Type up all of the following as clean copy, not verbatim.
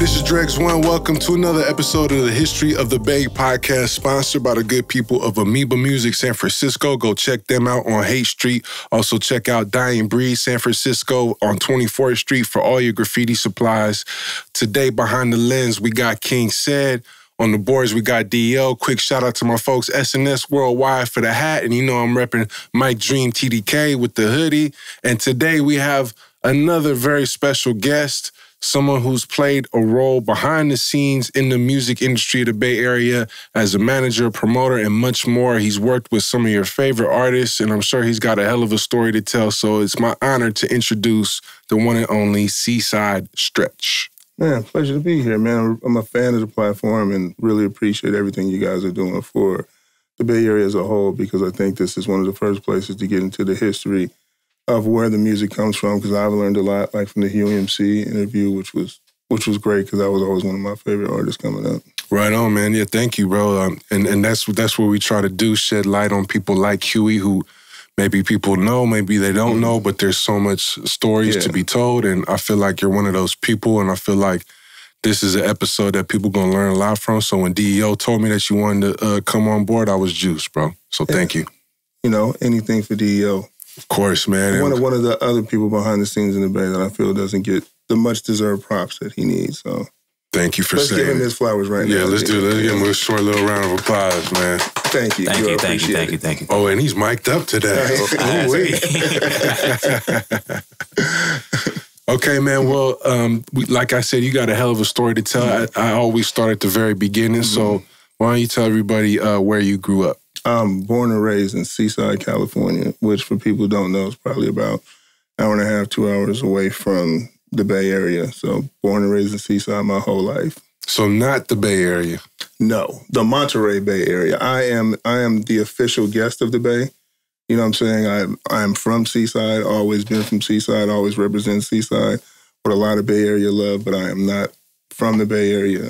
This is Dregs One. Welcome to another episode of the History of the Bay podcast, sponsored by the good people of Amoeba Music San Francisco. Go check them out on Haight Street. Also check out Dying Breed San Francisco on 24th Street for all your graffiti supplies. Today, behind the lens, we got King Said. On the boards, we got DL. Quick shout out to my folks, SNS Worldwide for the hat. And you know I'm repping Mike Dream TDK with the hoodie. And today we have another very special guest, someone who's played a role behind the scenes in the music industry of the Bay Area as a manager, promoter, and much more. He's worked with some of your favorite artists, and I'm sure he's got a hell of a story to tell. So it's my honor to introduce the one and only Seaside Stretch. Man, pleasure to be here, man. I'm a fan of the platform and really appreciate everything you guys are doing for the Bay Area as a whole, because I think this is one of the first places to get into the history of where the music comes from, because I've learned a lot, like from the UMC interview, which was great, because that was always one of my favorite artists coming up. Right on, man. Yeah, thank you, bro. And that's what we try to do, shed light on people like Huey, who maybe people know, maybe they don't know, but there's so much stories to be told, and I feel like you're one of those people, and I feel like this is an episode that people going to learn a lot from. So when DEO told me that you wanted to come on board, I was juiced, bro. So thank you. You know, anything for DEO. Of course, man. One of the other people behind the scenes in the Bay that I feel doesn't get the much-deserved props that he needs. So thank you for saying. Let's give him his flowers right now. Yeah, let's do it. Let's give him a short little round of applause, man. Thank you. Thank you. Oh, and he's mic'd up today. Okay, man. Well, like I said, you got a hell of a story to tell. I always start at the very beginning. So why don't you tell everybody where you grew up? I'm born and raised in Seaside, California, which for people who don't know is probably about an hour and a half, 2 hours away from the Bay Area. So born and raised in Seaside my whole life. So not the Bay Area? No, the Monterey Bay Area. I am the official guest of the Bay. You know what I'm saying? I'm from Seaside, always been from Seaside, always represent Seaside with a lot of Bay Area love, but I am not from the Bay Area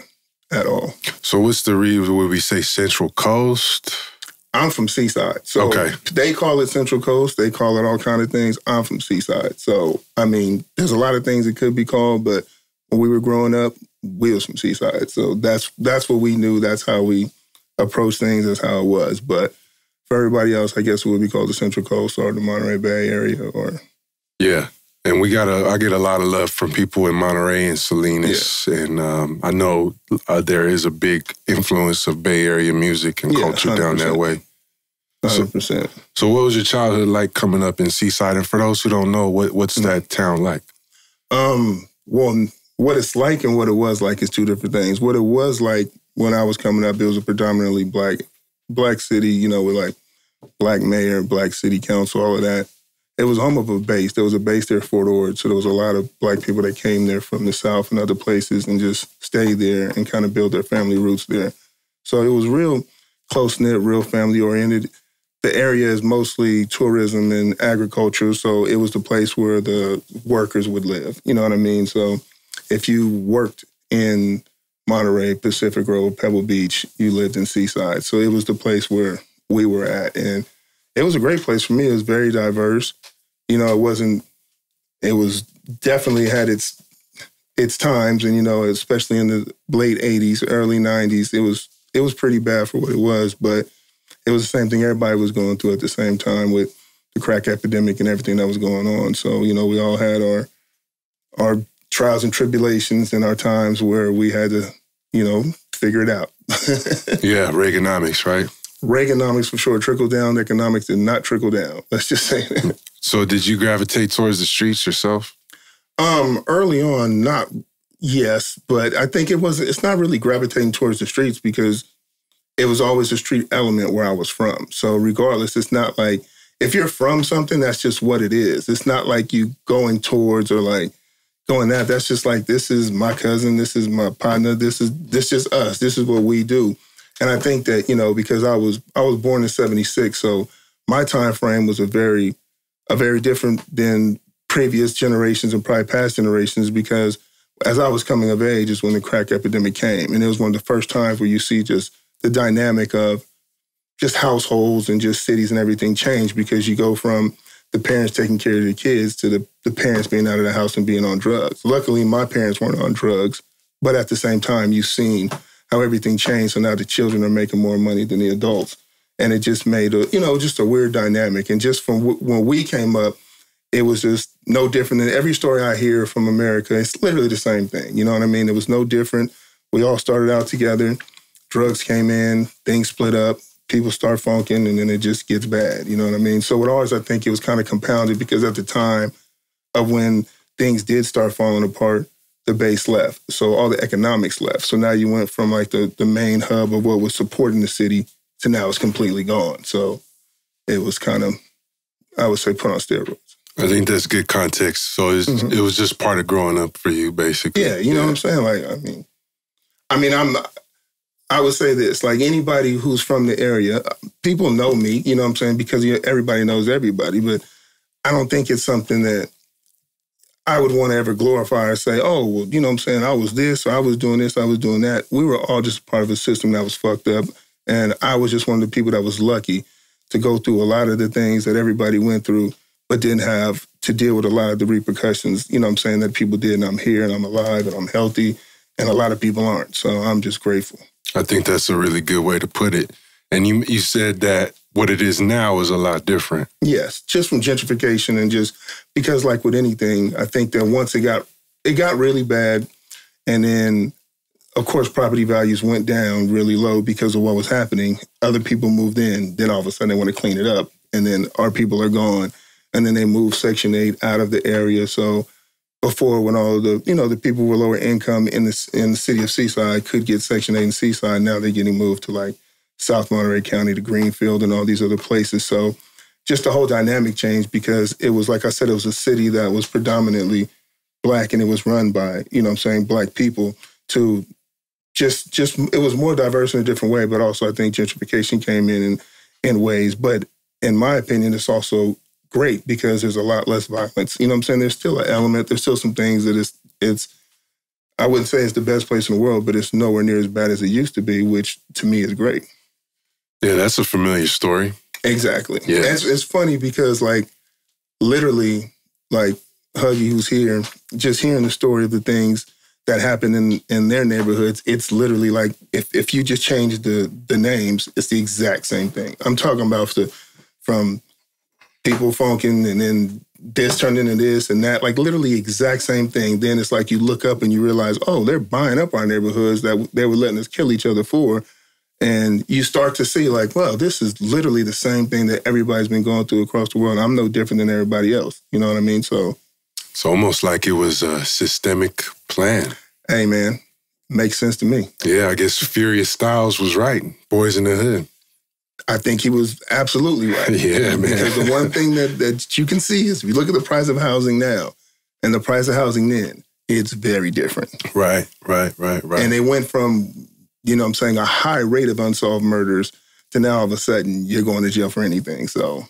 at all. So what's the reason? Would we say Central Coast? I'm from Seaside. So they call it Central Coast. They call it all kind of things. I'm from Seaside. So, I mean, there's a lot of things it could be called, but when we were growing up, we was from Seaside. So that's what we knew. That's how we approached things. That's how it was. But for everybody else, I guess it would be called the Central Coast or the Monterey Bay Area. Yeah. And I get a lot of love from people in Monterey and Salinas. Yeah. And I know there is a big influence of Bay Area music and culture 100%. Down that way. 100%. So what was your childhood like coming up in Seaside? And for those who don't know, what's that town like? Well, what it's like and what it was like is two different things. What it was like when I was coming up, it was a predominantly black city, you know, with like black mayor, black city council, all of that. It was home of a base. There was a base there, Fort Ord. So there was a lot of black people that came there from the South and other places and just stayed there and kind of built their family roots there. So it was real close-knit, real family-oriented. The area is mostly tourism and agriculture, so it was the place where the workers would live. You know what I mean? So if you worked in Monterey, Pacific Grove, Pebble Beach, you lived in Seaside. So it was the place where we were at. And it was a great place for me. It was very diverse. You know, it was definitely had its times. And, you know, especially in the late 80s, early 90s, it was pretty bad for what it was. But it was the same thing everybody was going through at the same time with the crack epidemic and everything that was going on. So, you know, we all had our trials and tribulations and our times where we had to, you know, figure it out. Yeah, Reaganomics, right? Reaganomics for sure. Trickle down economics did not trickle down. Let's just say that. So did you gravitate towards the streets yourself? Early on, yes, but I think it's not really gravitating towards the streets because it was always a street element where I was from. So regardless, it's not like, if you're from something, that's just what it is. It's not like you going towards or like going that. That's just like, this is my cousin, this is my partner, this is just us. This is what we do. And I think that, you know, because I was born in 76, so my time frame was a very different than previous generations and probably past generations, because as I was coming of age is when the crack epidemic came. And it was one of the first times where you see just the dynamic of just households and just cities and everything change, because you go from the parents taking care of the kids to the parents being out of the house and being on drugs. Luckily, my parents weren't on drugs. But at the same time, you've seen how everything changed. So now the children are making more money than the adults. And it just made just a weird dynamic. And just from when we came up, it was just no different than every story I hear from America. It's literally the same thing. You know what I mean? It was no different. We all started out together. Drugs came in, things split up, people start funking, and then it just gets bad. You know what I mean? So with ours, I think it was kind of compounded because at the time of when things did start falling apart, the base left. So all the economics left. So now you went from like the main hub of what was supporting the city to now it's completely gone. So it was kind of, I would say, put on steroids. I think that's good context. So it was just part of growing up for you, basically. Yeah, you know what I'm saying? Like, I would say this, like anybody who's from the area, people know me, you know what I'm saying? Because everybody knows everybody, but I don't think it's something that I would want to ever glorify or say, oh, well, you know what I'm saying? I was this, or I was doing this, I was doing that. We were all just part of a system that was fucked up. And I was just one of the people that was lucky to go through a lot of the things that everybody went through, but didn't have to deal with a lot of the repercussions, you know what I'm saying, that people did. And I'm here and I'm alive and I'm healthy. And a lot of people aren't. So I'm just grateful. I think that's a really good way to put it. And you said that what it is now is a lot different. Yes, just from gentrification and just because like with anything, I think that once it got really bad and then, of course, property values went down really low because of what was happening. Other people moved in. Then all of a sudden they want to clean it up. And then our people are gone. And then they moved Section 8 out of the area. So before when all the, the people with lower income in the city of Seaside could get Section 8 in Seaside, now they're getting moved to like South Monterey County to Greenfield and all these other places. So just the whole dynamic changed because it was, like I said, it was a city that was predominantly Black and it was run by, Black people to just it was more diverse in a different way, but also I think gentrification came in ways. But in my opinion, it's also great because there's a lot less violence. You know what I'm saying? There's still an element. There's still some things that it's I wouldn't say it's the best place in the world, but it's nowhere near as bad as it used to be, which to me is great. Yeah, that's a familiar story. Exactly. Yeah. It's funny because like literally like Huggy who's here, just hearing the story of the things that happen in their neighborhoods, it's literally like if you just change the names, it's the exact same thing. I'm talking about from people funking and then this turned into this and that, like literally exact same thing. Then it's like you look up and you realize, oh, they're buying up our neighborhoods that they were letting us kill each other for. And you start to see like, well, this is literally the same thing that everybody's been going through across the world. I'm no different than everybody else. You know what I mean? So it's almost like it was a systemic plan. Hey, man, makes sense to me. Yeah, I guess Furious Styles was right. Boys in the Hood. I think he was absolutely right. Yeah, man. Because the one thing that you can see is if you look at the price of housing now and the price of housing then, it's very different. Right. And they went from, a high rate of unsolved murders to now all of a sudden you're going to jail for anything. So.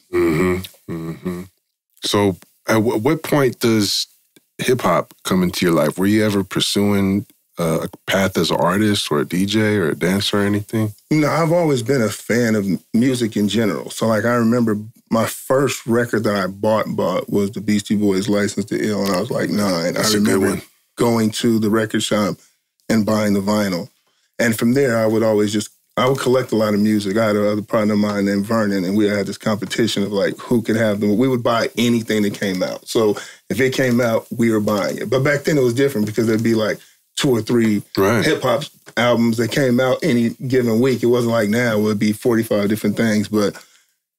So at what point does hip-hop come into your life? Were you ever pursuing a path as an artist or a DJ or a dancer or anything? I've always been a fan of music in general. So, like, I remember my first record that I bought was the Beastie Boys' License to Ill, and I was like 9. That's I remember going to the record shop and buying the vinyl. And from there, I would collect a lot of music. I had another partner of mine named Vernon, and we had this competition of, like, who could have them. We would buy anything that came out. So if it came out, we were buying it. But back then, it was different because there'd be, like, 2 or 3 hip-hop albums that came out any given week. It wasn't like now, it would be 45 different things. But,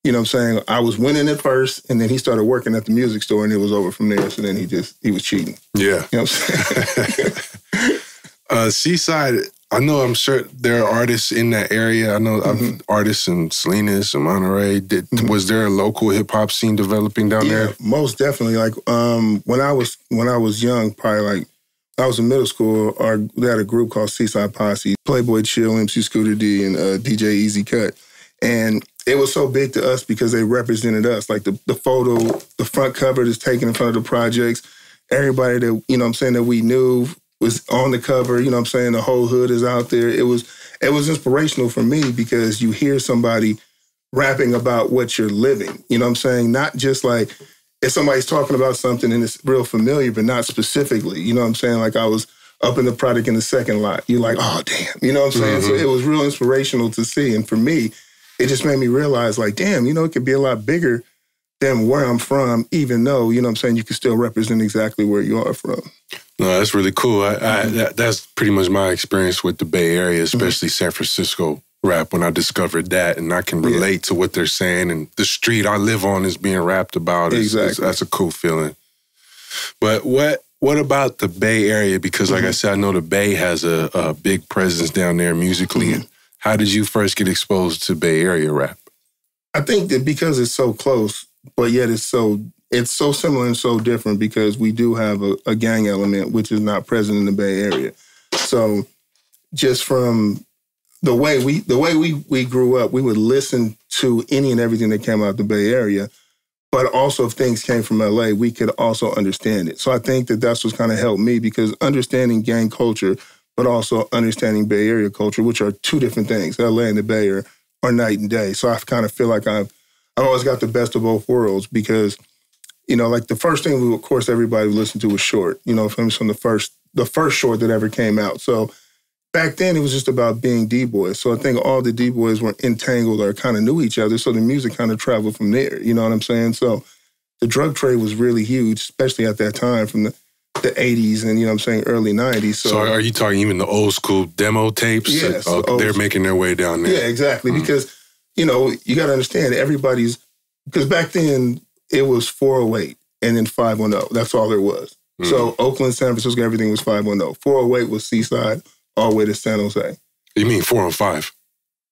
you know what I'm saying? I was winning at first, and then he started working at the music store, and it was over from there. So then he was cheating. Yeah. You know what I'm saying? Seaside, I'm sure there are artists in that area. I know artists in Salinas and Monterey. Was there a local hip-hop scene developing down there? Most definitely. Like, when I was young, probably like, I was in middle school, they had a group called Seaside Posse, Playboy Chill, MC Scooter D, and DJ Easy Cut. And it was so big to us because they represented us. Like the photo, the front cover that's taken in front of the projects, everybody that, that we knew was on the cover, the whole hood is out there. It was inspirational for me because you hear somebody rapping about what you're living, not just like, if somebody's talking about something and it's real familiar, but not specifically, like I was up in the product in the second lot. You're like, oh, damn. You know what I'm saying? So it was real inspirational to see. And for me, it just made me realize, like, damn, you know, it could be a lot bigger than where I'm from, even though, you know what I'm saying, you can still represent exactly where you are from. No, that's really cool. That's pretty much my experience with the Bay Area, especially San Francisco rap, when I discovered that, and I can relate to what they're saying, and the street I live on is being rapped about. That's a cool feeling. But what about the Bay Area? Because like I said, I know the Bay has a big presence down there musically. How did you first get exposed to Bay Area rap? I think that because it's so close, but yet it's so similar and so different, because we do have a gang element which is not present in the Bay Area. So just from the way we grew up, we would listen to any and everything that came out of the Bay Area, but also if things came from LA, we could also understand it. So I think that that's what's kind of helped me, because understanding gang culture, but also understanding Bay Area culture, which are two different things. LA and the Bay are night and day. So I kind of feel like I've always got the best of both worlds, because, you know, like the first thing of course, everybody listened to was Short, you know, from the first Short that ever came out. So back then it was just about being D-boys. So I think all the D-boys were entangled or kind of knew each other. So the music kind of traveled from there, you know what I'm saying? So the drug trade was really huge, especially at that time from the 80s and, you know what I'm saying, early 90s. So are you talking even the old school demo tapes? Yes. They're making their way down there. Yeah, exactly. Because, you know, you got to understand because back then it was 408 and then 510. That's all there was. So Oakland, San Francisco, everything was 510. 408 was Seaside all the way to San Jose. You mean 415?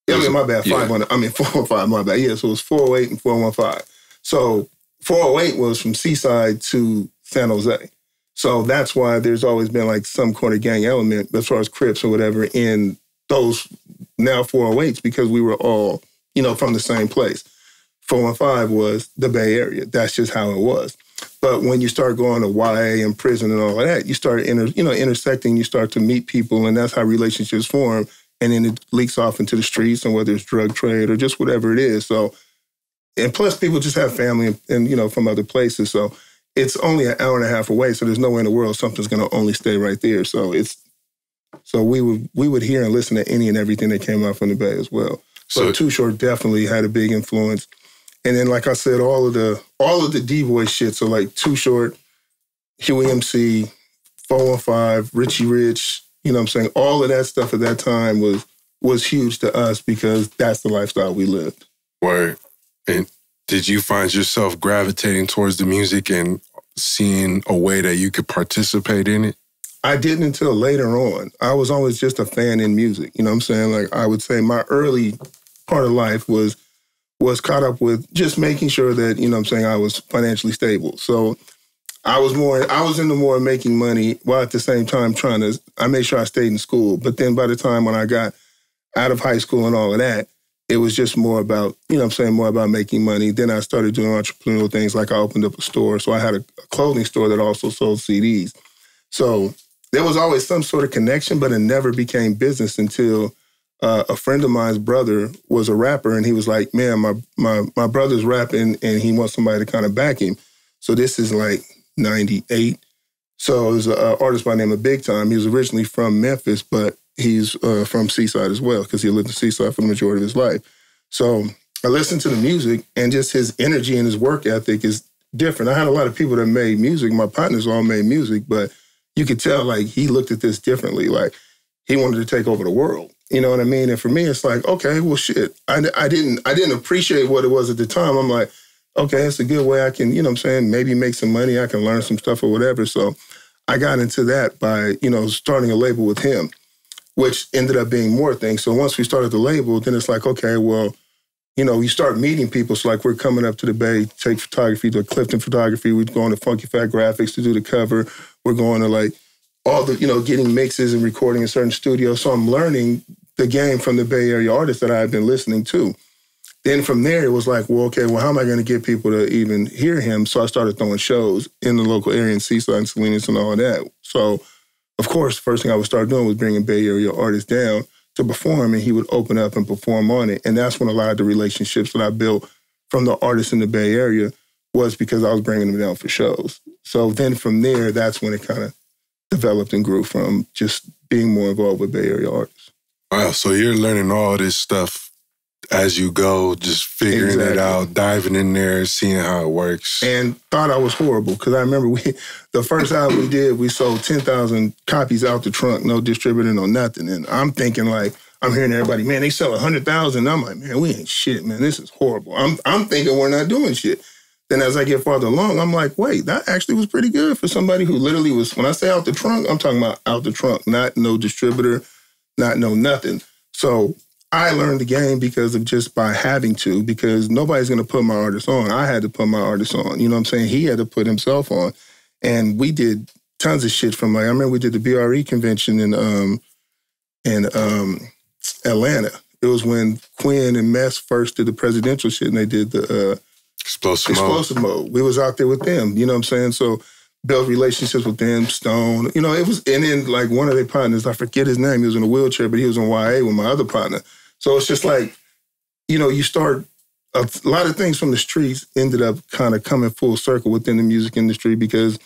Yeah, I mean, my bad, 510. I mean, 415, my bad. Yeah, so it was 408 and 415. So 408 was from Seaside to San Jose. So that's why there's always been like some corner gang element as far as Crips or whatever in those now 408s, because we were all, you know, from the same place. 415 was the Bay Area. That's just how it was. But when you start going to YA and prison and all of that, you start intersecting, you start to meet people, and that's how relationships form. And then it leaks off into the streets, and whether it's drug trade or just whatever it is. So, and plus people just have family and you know, from other places. So it's only an hour and a half away, so there's no way in the world something's going to only stay right there. So we would hear and listen to any and everything that came out from the Bay as well. So Too Short definitely had a big influence. And then, like I said, all of the D-Boy shit, so like Too Short, Huey MC, 415, Richie Rich, you know what I'm saying? All of that stuff at that time was huge to us, because that's the lifestyle we lived. Word. And did you find yourself gravitating towards the music and seeing a way that you could participate in it? I didn't until later on. I was always just a fan in music. You know what I'm saying? Like, I would say my early part of life was caught up with just making sure that, you know what I'm saying, I was financially stable. So I was into more making money, while at the same time I made sure I stayed in school. But then by the time when I got out of high school and all of that, it was just more about, you know what I'm saying, more about making money. Then I started doing entrepreneurial things, like I opened up a store. So I had a clothing store that also sold CDs. So there was always some sort of connection, but it never became business until a friend of mine's brother was a rapper, and he was like, man, my brother's rapping and he wants somebody to kind of back him. So this is like 98. So it was an artist by the name of Big Time. He was originally from Memphis, but he's from Seaside as well, because he lived in Seaside for the majority of his life. So I listened to the music, and just his energy and his work ethic is different. I had a lot of people that made music. My partners all made music, but you could tell like he looked at this differently. Like he wanted to take over the world. You know what I mean? And for me, it's like, okay, well, shit. I didn't appreciate what it was at the time. I'm like, okay, it's a good way I can, you know what I'm saying, maybe make some money. I can learn some stuff or whatever. So I got into that by, you know, starting a label with him, which ended up being more things. So once we started the label, then it's like, okay, well, you know, you start meeting people. So like we're coming up to the Bay, take photography to Clifton Photography. We're going to Funky Fat Graphics to do the cover. We're going to like all the, you know, getting mixes and recording in certain studios. So I'm learning the game from the Bay Area artists that I had been listening to. Then from there, it was like, well, okay, well, how am I going to get people to even hear him? So I started throwing shows in the local area in Seaside and Salinas and all of that. So, of course, the first thing I would start doing was bringing Bay Area artists down to perform, and he would open up and perform on it. And that's when a lot of the relationships that I built from the artists in the Bay Area was because I was bringing them down for shows. So then from there, that's when it kind of, developed and grew from just being more involved with Bay Area artists. Wow, so you're learning all this stuff as you go, just figuring it out, diving in there, seeing how it works. And thought I was horrible, because I remember the first album we did, we sold 10,000 copies out the trunk, no distributor, no nothing. And I'm thinking like, I'm hearing everybody, man, they sell 100,000. I'm like, man, we ain't shit, man. This is horrible. I'm thinking we're not doing shit. Then as I get farther along, I'm like, wait, that actually was pretty good for somebody who literally was, when I say out the trunk, I'm talking about out the trunk, not no distributor, not no nothing. So I learned the game because of just by having to, because nobody's going to put my artist on. I had to put my artist on. You know what I'm saying? He had to put himself on. And we did tons of shit from like, I remember we did the BRE convention in Atlanta. It was when Quinn and Mess first did the presidential shit and they did the Explosive Mode. We was out there with them, you know what I'm saying? So built relationships with them, Stone. You know, it was, and then like one of their partners, I forget his name, he was in a wheelchair, but he was in YA with my other partner. So it's just like, you know, you start, a lot of things from the streets ended up kind of coming full circle within the music industry, because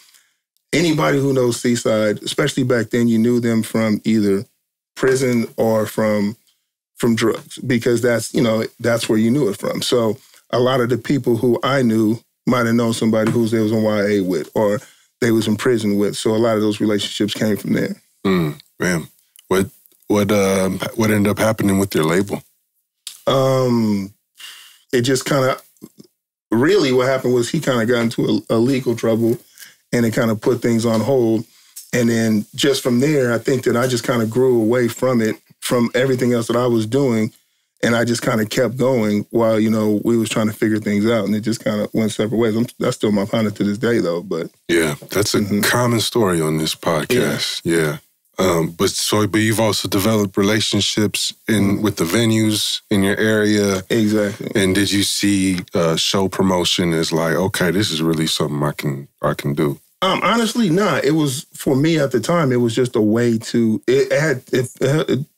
anybody who knows Seaside, especially back then, you knew them from either prison or from drugs, because that's, you know, that's where you knew it from. So a lot of the people who I knew might have known somebody who they was in YA with, or they was in prison with. So a lot of those relationships came from there. Man, what ended up happening with your label? It just kind of, really what happened was he kind of got into a legal trouble, and it kind of put things on hold. And then just from there, I think that I just kind of grew away from it, from everything else that I was doing. And I just kind of kept going while, you know, we was trying to figure things out. And it just kind of went separate ways. That's still my partner to this day, though. But yeah, that's a common story on this podcast. Yeah. But you've also developed relationships with the venues in your area. Exactly. And did you see show promotion as like, okay, this is really something I can do? Honestly, not. It was, for me at the time, it was just a way to, it had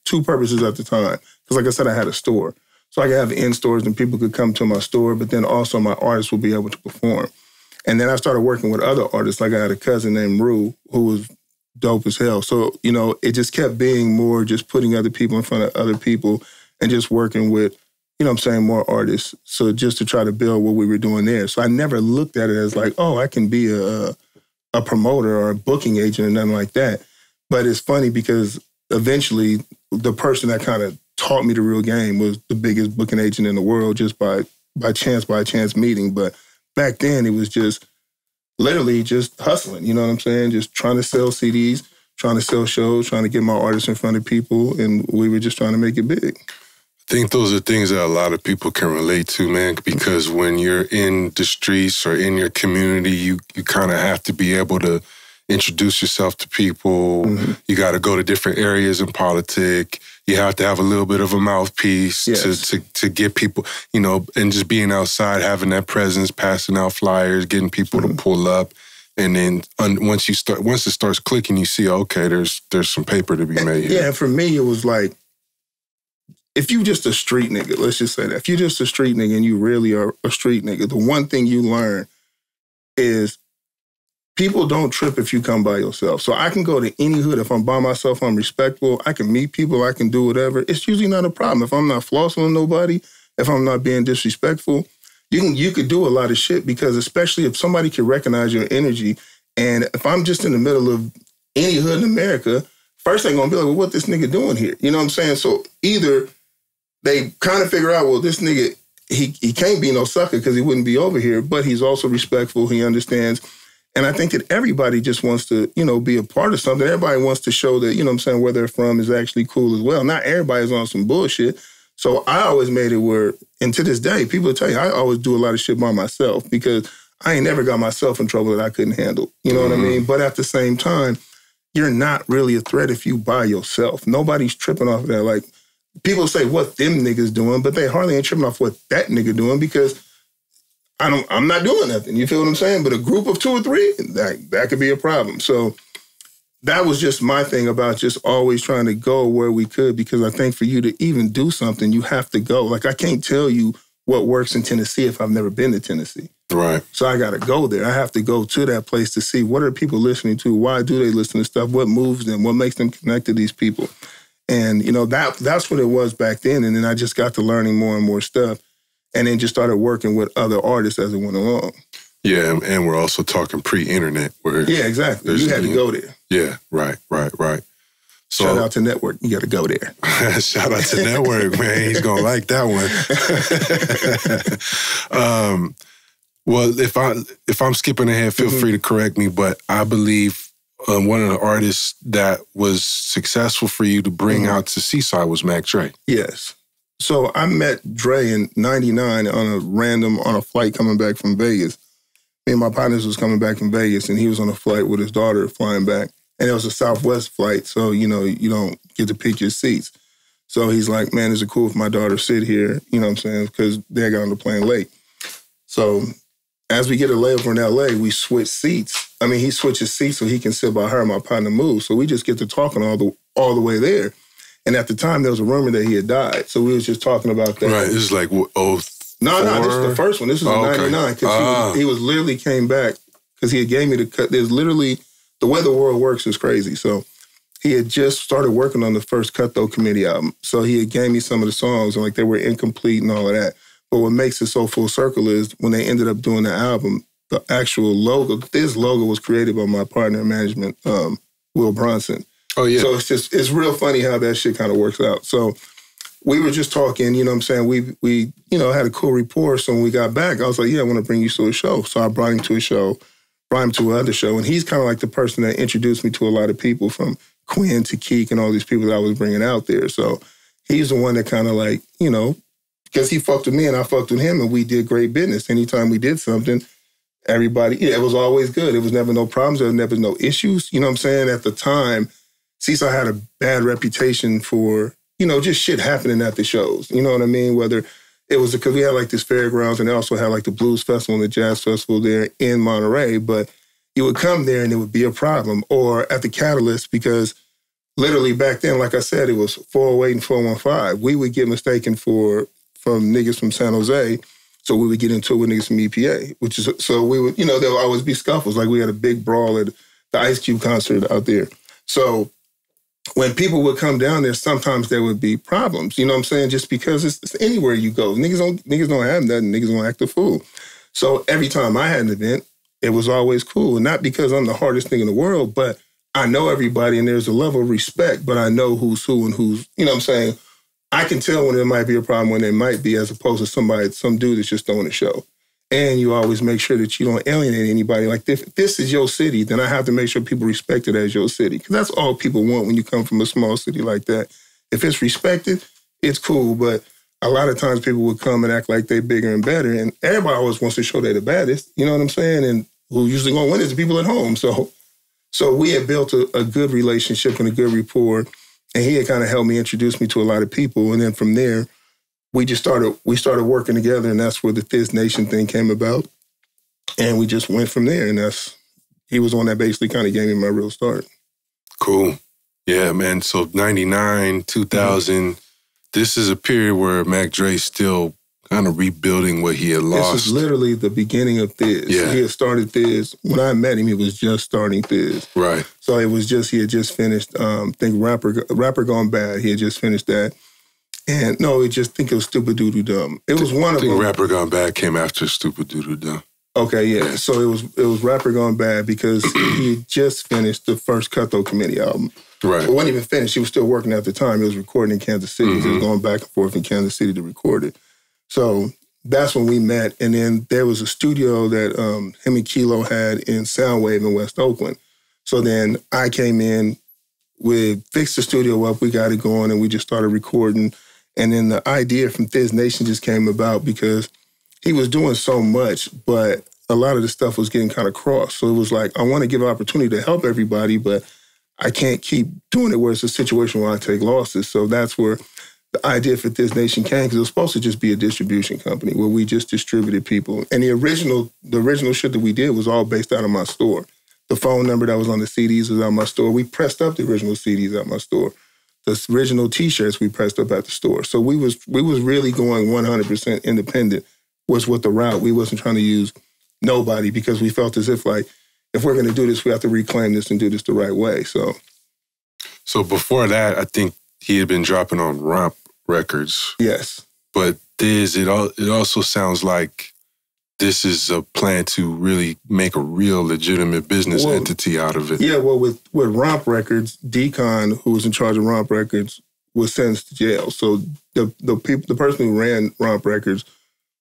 two purposes at the time. Because like I said, I had a store. So I could have in-stores and people could come to my store, but then also my artists would be able to perform. And then I started working with other artists. Like I had a cousin named Rue, who was dope as hell. So, you know, it just kept being more just putting other people in front of other people and just working with, you know what I'm saying, more artists. So just to try to build what we were doing there. So I never looked at it as like, oh, I can be a promoter or a booking agent or nothing like that. But it's funny because eventually the person that kind of taught me the real game was the biggest booking agent in the world, just by chance meeting. But back then it was just literally just hustling, you know what I'm saying? Just trying to sell CDs, trying to sell shows, trying to get my artists in front of people, and we were just trying to make it big. I think those are things that a lot of people can relate to, man, because when you're in the streets or in your community, you kind of have to be able to introduce yourself to people. You got to go to different areas in politics. You have to have a little bit of a mouthpiece to get people, you know, and just being outside, having that presence, passing out flyers, getting people to pull up. And then once it starts clicking, you see, okay, there's some paper to be made here. Yeah, and for me, it was like, if you just a street nigga, let's just say that. If you're just a street nigga and you really are a street nigga, the one thing you learn is people don't trip if you come by yourself. So I can go to any hood. If I'm by myself, I'm respectful. I can meet people. I can do whatever. It's usually not a problem. If I'm not flossing on nobody, if I'm not being disrespectful, you could do a lot of shit, because especially if somebody can recognize your energy. And if I'm just in the middle of any hood in America, first they're going to be like, well, what this nigga doing here? You know what I'm saying? So either they kind of figure out, well, this nigga, he can't be no sucker because he wouldn't be over here, but he's also respectful. He understands. And I think that everybody just wants to, you know, be a part of something. Everybody wants to show that, you know what I'm saying, where they're from is actually cool as well. Not everybody's on some bullshit. So I always made it where, and to this day, people tell you, I always do a lot of shit by myself, because I ain't never got myself in trouble that I couldn't handle. You know what I mean? But at the same time, you're not really a threat if you by yourself. Nobody's tripping off of that. Like, people say what them niggas doing, but they hardly ain't tripping off what that nigga doing, because I'm not doing nothing. You feel what I'm saying? But a group of 2 or 3, that could be a problem. So that was just my thing about just always trying to go where we could, because I think for you to even do something, you have to go. Like, I can't tell you what works in Tennessee if I've never been to Tennessee. Right. So I got to go there. I have to go to that place to see what are people listening to? Why do they listen to stuff? What moves them? What makes them connect to these people? And, you know, that's what it was back then. And then I just got to learning more and more stuff and then just started working with other artists as it went along. Yeah, and we're also talking pre-internet. Yeah, exactly. You had to go there. Yeah, right. So, shout out to Network. You got to go there. Shout out to Network, man. He's going to like that one. Well, if I'm skipping ahead, feel free to correct me, but I believe one of the artists that was successful for you to bring out to Seaside was Mac Dre. Yes. So I met Dre in 99 on a flight coming back from Vegas. Me and my partners was coming back from Vegas, and he was on a flight with his daughter flying back. And it was a Southwest flight, so, you know, you don't get to pick your seats. So he's like, man, is it cool if my daughter sit here? You know what I'm saying? Because they got on the plane late. So as we get a layover in L.A., we switch seats. I mean, he switches seats so he can sit by her and my partner moves. So we just get to talking all the way there. And at the time, there was a rumor that he had died. So we was just talking about that. Right, this is like, No, this is the first one. This was in 99. Because he was literally came back because he had gave me the cut. There's literally, the way the world works is crazy. So he had just started working on the first Cut Though Committee album. So he had gave me some of the songs, and like they were incomplete and all of that. But what makes it so full circle is when they ended up doing the album, the actual logo, this logo was created by my partner in management, Will Bronson. Oh, yeah. So it's real funny how that shit kind of works out. So we were just talking, you know what I'm saying? We you know, had a cool rapport. So when we got back, I was like, yeah, I want to bring you to a show. So I brought him to a show, brought him to another show. And he's kind of like the person that introduced me to a lot of people from Quinn to Keek and all these people that I was bringing out there. So he's the one that kind of like, you know, because he fucked with me and I fucked with him and we did great business. Anytime we did something, everybody, it was always good. It was never no problems. There was never no issues. You know what I'm saying? At the time, Seaside had a bad reputation for, you know, just shit happening at the shows. You know what I mean? Whether it was because we had like this fairgrounds and they also had like the blues festival and the jazz festival there in Monterey, but you would come there and it would be a problem. Or at the Catalyst, because literally back then, like I said, it was 408 and 415. We would get mistaken from niggas from San Jose. So we would get into it with niggas from EPA, so we would, you know, there would always be scuffles. Like we had a big brawl at the Ice Cube concert out there. So when people would come down there, sometimes there would be problems, you know what I'm saying? Just because it's anywhere you go. Niggas don't have nothing. Niggas don't act a fool. So every time I had an event, it was always cool. And not because I'm the hardest thing in the world, but I know everybody and there's a level of respect, but I know who's who and who's, you know what I'm saying? I can tell when there might be a problem, when there might be, as opposed to some dude that's just throwing a show. And you always make sure that you don't alienate anybody. Like, if this is your city, then I have to make sure people respect it as your city. Because that's all people want when you come from a small city like that. If it's respected, it's cool. But a lot of times people would come and act like they're bigger and better. And everybody always wants to show they're the baddest. You know what I'm saying? And who usually going to win is the people at home. So we had built a good relationship and a good rapport. And he had kind of helped me introduce me to a lot of people. And then from there, we started working together, and that's where the Thizz Nation thing came about. And we just went from there, and he was on that basically kind of gave me my real start. Cool. Yeah, man. So 99, 2000, this is a period where Mac Dre's still kind of rebuilding what he had lost. This is literally the beginning of Thizz. Yeah. He had started Thizz. When I met him, he was just starting Thizz. Right. So he had just finished, I think Rapper Gone Bad. He had just finished that. And no, I just think it was Stupid Doo-Doo Dumb. It was one of them. I think Rapper Gone Bad came after Stupid Doo-Doo Dumb. Okay, yeah. So it was Rapper Gone Bad because he had just finished the first Cut Though Committee album. Right. It wasn't even finished. He was still working at the time. He was recording in Kansas City. He was going back and forth in Kansas City to record it. So that's when we met. And then there was a studio that him and Kilo had in Soundwave in West Oakland. So then I came in, we fixed the studio up, we got it going, and we just started recording. And then the idea from Thizz Nation just came about because he was doing so much, but a lot of the stuff was getting kind of crossed. So it was like, I want to give an opportunity to help everybody, but I can't keep doing it where it's a situation where I take losses. So that's where the idea for Thizz Nation came, because it was supposed to just be a distribution company where we just distributed people. And the original shit that we did was all based out of my store. The phone number that was on the CDs was out of my store. We pressed up the original CDs out of my store. the original T-shirts we pressed up at the store. So we was really going 100% independent was what the route. We wasn't trying to use nobody because we felt as if like, if we're going to do this, we have to reclaim this and do this the right way. So before that, I think he had been dropping on Romp Records. Yes. But Thizz, it also sounds like this is a plan to really make a real legitimate business entity out of it. Yeah, well, with Romp Records, Decon, who was in charge of Romp Records, was sentenced to jail. So the person who ran Romp Records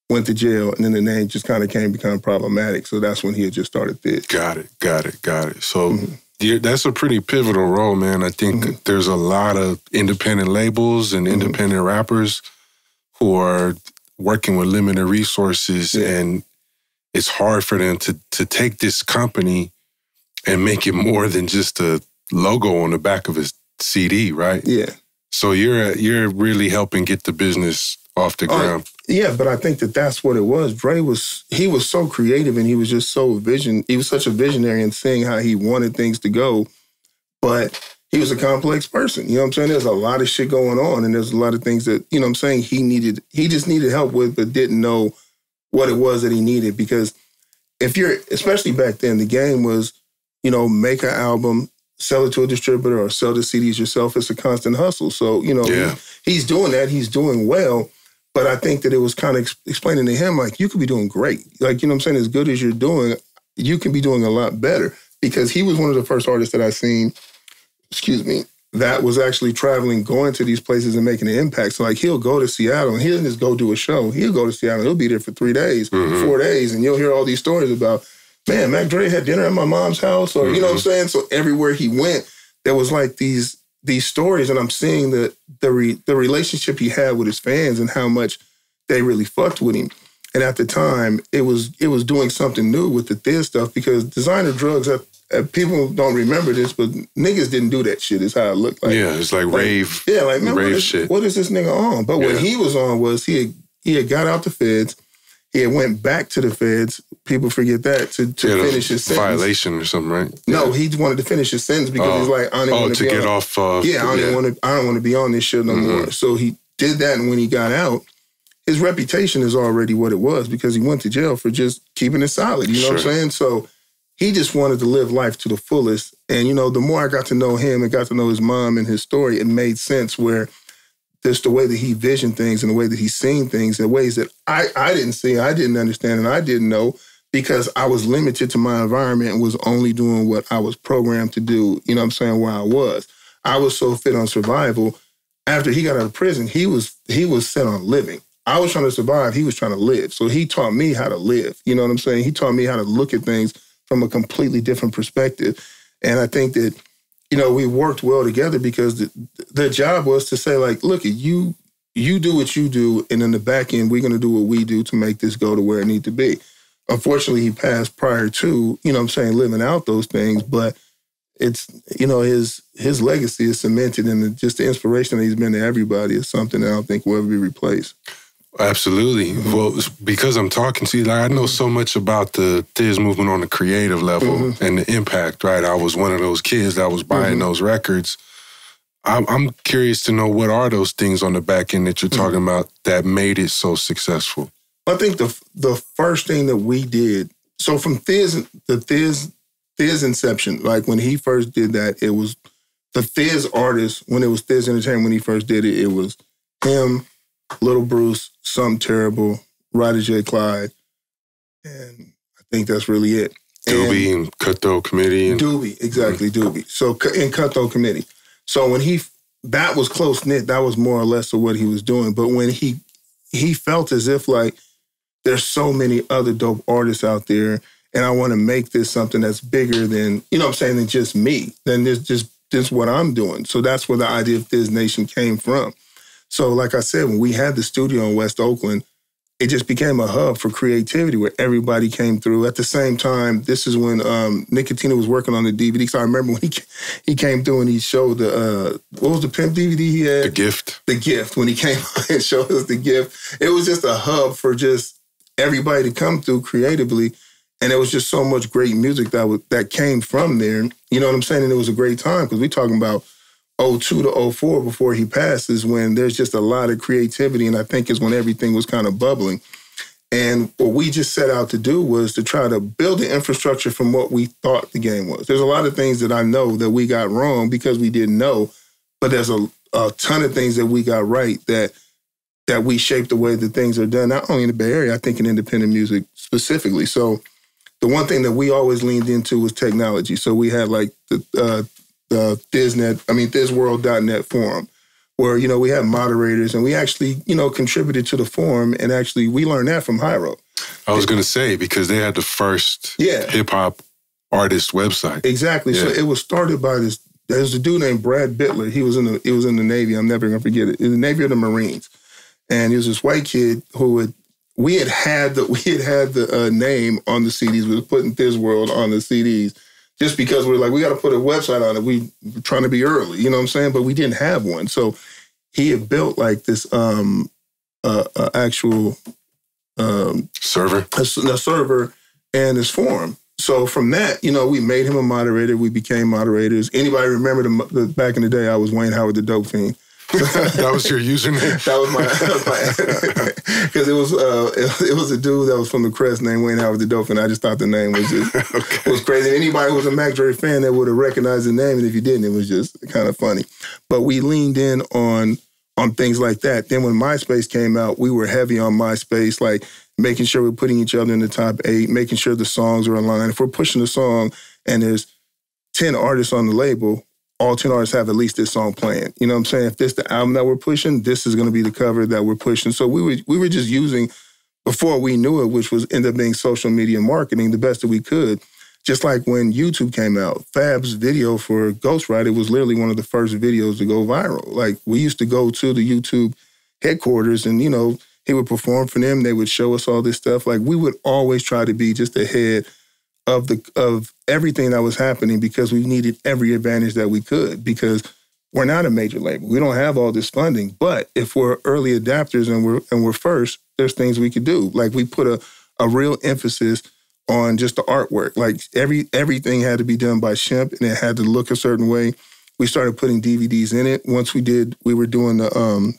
went to jail, and then the name just kind of become problematic. So that's when he had just started Thizz. Got it. So that's a pretty pivotal role, man. I think there's a lot of independent labels and independent rappers who are working with limited resources, and it's hard for them to take this company and make it more than just a logo on the back of his CD, right? Yeah. So you're really helping get the business off the ground. Yeah, but I think that's what it was. Dre was so creative, and he was just he was such a visionary in seeing how he wanted things to go, but he was a complex person. You know what I'm saying? There's a lot of shit going on, and there's a lot of things that, you know what I'm saying, he just needed help with, but didn't know what it was that he needed. Because especially back then, the game was, you know, make an album, sell it to a distributor, or sell the CDs yourself. It's a constant hustle. So, you know, he's doing that. He's doing well. But I think that it was kind of explaining to him, like, you could be doing great. Like, you know what I'm saying? As good as you're doing, you can be doing a lot better. Because he was one of the first artists that I seen, that was actually traveling, going to these places and making an impact. So, like, he'll go to Seattle, and he'll just go do a show. He'll go to Seattle. He'll be there for 3 days, 4 days, and you'll hear all these stories about, man, Mac Dre had dinner at my mom's house, or, you know what I'm saying? So everywhere he went, there was, like, these stories, and I'm seeing the relationship he had with his fans and how much they really fucked with him. And at the time, it was doing something new with the Thizz stuff, because designer drugs, people don't remember this, but niggas didn't do that shit, is how it looked like. Yeah, it's like rave. Yeah, like, man, rave shit. What is this nigga on? But what he was on was he had got out the feds. He had went back to the feds. People forget that, to finish his sentence. Violation or something, right? No, he wanted to finish his sentence because he's like, I don't want to get off. I don't want to be on this shit no more. So he did that, and when he got out, his reputation is already what it was, because he went to jail for just keeping it solid. You know what I'm saying? So he just wanted to live life to the fullest. And, you know, the more I got to know him and got to know his mom and his story, it made sense, where just the way that he visioned things and the way that he's seen things in ways that I didn't see, I didn't understand, and I didn't know, because I was limited to my environment and was only doing what I was programmed to do, you know what I'm saying, where I was. I was so fit on survival. After he got out of prison, he was set on living. I was trying to survive, he was trying to live. So he taught me how to live, you know what I'm saying? He taught me how to look at things from a completely different perspective. And I think that, you know, we worked well together, because the job was to say, like, look, you do what you do, and in the back end, we're going to do what we do to make this go to where it needs to be. Unfortunately, he passed prior to, you know what I'm saying, living out those things, but it's, you know, his legacy is cemented, and just the inspiration that he's been to everybody is something that I don't think will ever be replaced. Absolutely. Well, because I'm talking to you, like, I know so much about the Thizz movement on the creative level and the impact, right? I was one of those kids that was buying those records. I'm curious to know, what are those things on the back end that you're talking about that made it so successful? I think the first thing that we did, so from Thizz inception, like when he first did that, it was the Thizz artist. When it was Thizz Entertainment, when he first did it, it was him, Little Bruce, Something Terrible, Ryder J. Clyde, and I think that's really it. Doobie and Cutthroat Committee. Doobie, exactly, Doobie. So, in Cutthroat Committee. So when that was close-knit, that was more or less of what he was doing. But when he felt as if, like, there's so many other dope artists out there, and I want to make this something that's bigger than, you know what I'm saying, than just me, than just what I'm doing. So that's where the idea of Thizz Nation came from. So like I said, when we had the studio in West Oakland, it just became a hub for creativity where everybody came through. At the same time, this is when Nicotina was working on the DVD. So I remember when he came through and he showed what was the Pimp DVD he had? The Gift. The Gift. When he came and showed us The Gift, it was just a hub for just everybody to come through creatively. And there was just so much great music that came from there. You know what I'm saying? And it was a great time, because we're talking about 02 to 04 before he passes, when there's just a lot of creativity, and I think is when everything was kind of bubbling. And what we just set out to do was to try to build the infrastructure from what we thought the game was. There's a lot of things that I know that we got wrong because we didn't know, but there's a ton of things that we got right that we shaped the way that things are done, not only in the Bay Area, I think in independent music specifically. So the one thing that we always leaned into was technology. So we had like the Thizzworld.net forum, where, you know, we had moderators and we actually, you know, contributed to the forum, and actually we learned that from Hyro. I was going to say, because they had the first hip-hop artist website. Exactly. Yeah. So it was started by there's a dude named Brad Bittler. He was in the Navy. I'm never going to forget it. In the Navy or the Marines. And he was this white kid who we had the name on the CDs. We were putting Thizz World on the CDs just because we were like, we got to put a website on it. We were trying to be early, you know what I'm saying? But we didn't have one. So he had built like this actual server, a server and his forum. So from that, you know, we made him a moderator. We became moderators. Anybody remember the back in the day, I was Wayne Howard the Dope Fiend. That was your username? That was my because it was a dude that was from the Crest named Wayne Howard the Dope, and I just thought the name was just was crazy. And anybody who was a Mac Dre fan that would have recognized the name, and if you didn't, it was just kind of funny. But we leaned in on things like that. Then when MySpace came out, we were heavy on MySpace, like making sure we're putting each other in the top 8, making sure the songs are aligned. If we're pushing a song and there's 10 artists on the label, all 10 artists have at least this song playing. You know what I'm saying? If this the album that we're pushing, this is going to be the cover that we're pushing. So we were just using, before we knew it, which was ended up being social media marketing, the best that we could. Just like when YouTube came out, Fab's video for Ghostwriter was literally one of the first videos to go viral. Like, we used to go to the YouTube headquarters and, you know, he would perform for them. They would show us all this stuff. Like, we would always try to be just ahead of everything that was happening because we needed every advantage that we could, because we're not a major label. We don't have all this funding. But if we're early adapters and we're first, there's things we could do. Like, we put a real emphasis on just the artwork. Like, everything had to be done by Shemp, and it had to look a certain way. We started putting DVDs in it. Once we were doing the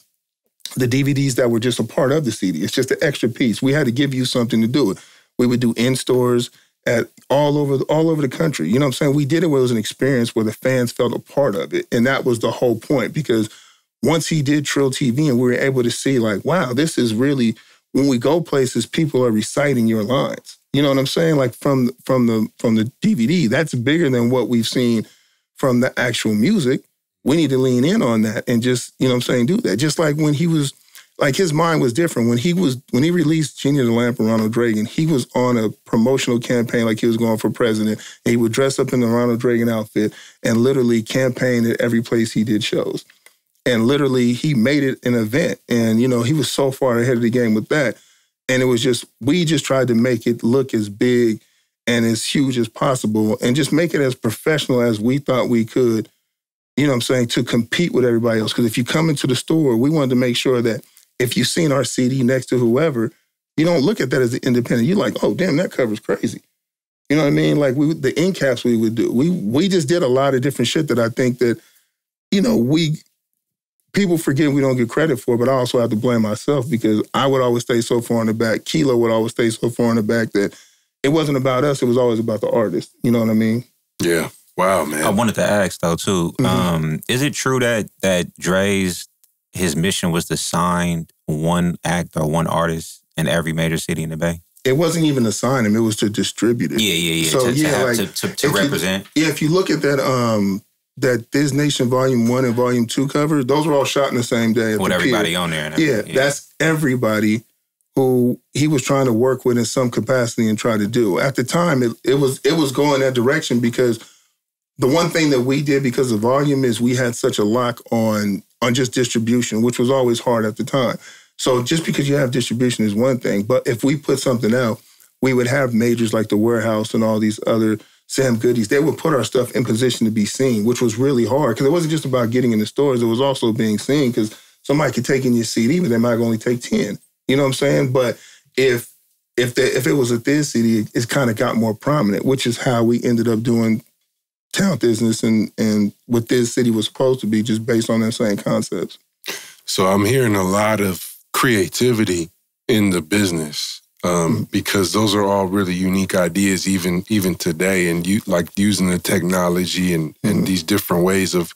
DVDs that were just a part of the CD. It's just an extra piece. We had to give you something to do it. We would do in-stores at all over the country. You know what I'm saying? We did it where it was an experience where the fans felt a part of it. And that was the whole point, because once he did Trill TV and we were able to see, like, wow, this is really, when we go places, people are reciting your lines. You know what I'm saying? Like, from the DVD, that's bigger than what we've seen from the actual music. We need to lean in on that and just, you know what I'm saying, do that. Just like when he was, like, his mind was different. When he released Genie of the Lamp and Ronald Reagan, he was on a promotional campaign like he was going for president. And he would dress up in the Ronald Reagan outfit and literally campaign at every place he did shows. And literally, he made it an event. And, you know, he was so far ahead of the game with that. And it was just, we just tried to make it look as big and as huge as possible and just make it as professional as we thought we could, you know what I'm saying, to compete with everybody else. Because if you come into the store, we wanted to make sure that if you've seen our CD next to whoever, you don't look at that as the independent. You're like, oh, damn, that cover's crazy. You know what I mean? Like, the end caps we would do. We just did a lot of different shit that I think that, you know, people forget we don't get credit for, but I also have to blame myself because I would always stay so far in the back. Kilo would always stay so far in the back that it wasn't about us. It was always about the artist. You know what I mean? Yeah. Wow, man. I wanted to ask, though, too, is it true that his mission was to sign one act or one artist in every major city in the Bay? It wasn't even to sign him. It was to distribute it. Yeah. So, to represent. If you look at that Thizz Nation Volume 1 and Volume 2 cover, those were all shot in the same day. With everybody on there. Yeah, that's everybody who he was trying to work with in some capacity and try to do. At the time, it was going that direction because the one thing that we did because of volume is we had such a lock on just distribution, which was always hard at the time. So just because you have distribution is one thing, but if we put something out, we would have majors like The Warehouse and all these other Sam Goodies. They would put our stuff in position to be seen, which was really hard because it wasn't just about getting in the stores. It was also being seen because somebody could take in your CD, but they might only take 10. You know what I'm saying? But if it was a Thizz CD, it kind of got more prominent, which is how we ended up doing Town Thizzness and what this city was supposed to be, just based on that same concepts. So I'm hearing a lot of creativity in the business because those are all really unique ideas, even today, and you like using the technology and these different ways of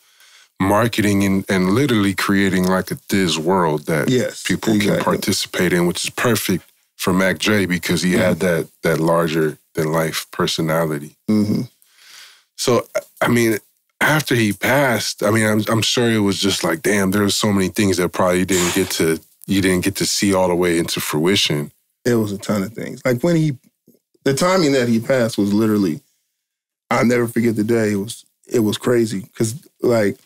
marketing and literally creating like a Thizz world that people can participate in, which is perfect for Mac Dre because he had that larger than life personality. So, I mean, after he passed, I mean, I'm sure it was just like, damn, there were so many things that probably you didn't get to see all the way into fruition. There was a ton of things. Like the timing that he passed was literally, I'll never forget the day. It was crazy because like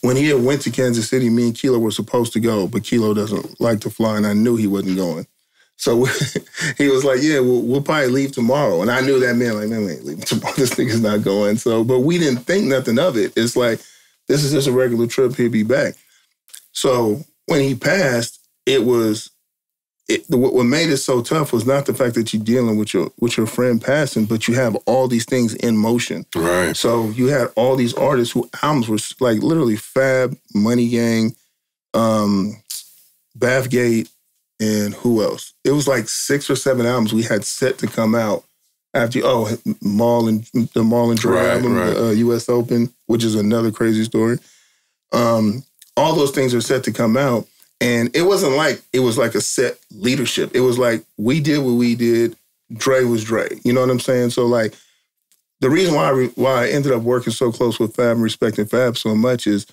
when he had went to Kansas City, me and Kilo were supposed to go, but Kilo doesn't like to fly, and I knew he wasn't going. So he was like, yeah, we'll probably leave tomorrow. And I knew that man, like, man, we ain't leaving tomorrow. This nigga's not going. So, but we didn't think nothing of it. It's like, this is just a regular trip. He'll be back. So when he passed, what made it so tough was not the fact that you're dealing with your friend passing, but you have all these things in motion. Right. So you had all these artists whose albums were like literally Fab, Money Gang, Bathgate, and who else? It was like 6 or 7 albums we had set to come out after, the Marl and Dre album, the US Open, which is another crazy story. All those things are set to come out. And it wasn't like it was like a set leadership. It was like we did what we did. Dre was Dre. You know what I'm saying? So like the reason why I ended up working so close with Fab and respecting Fab so much is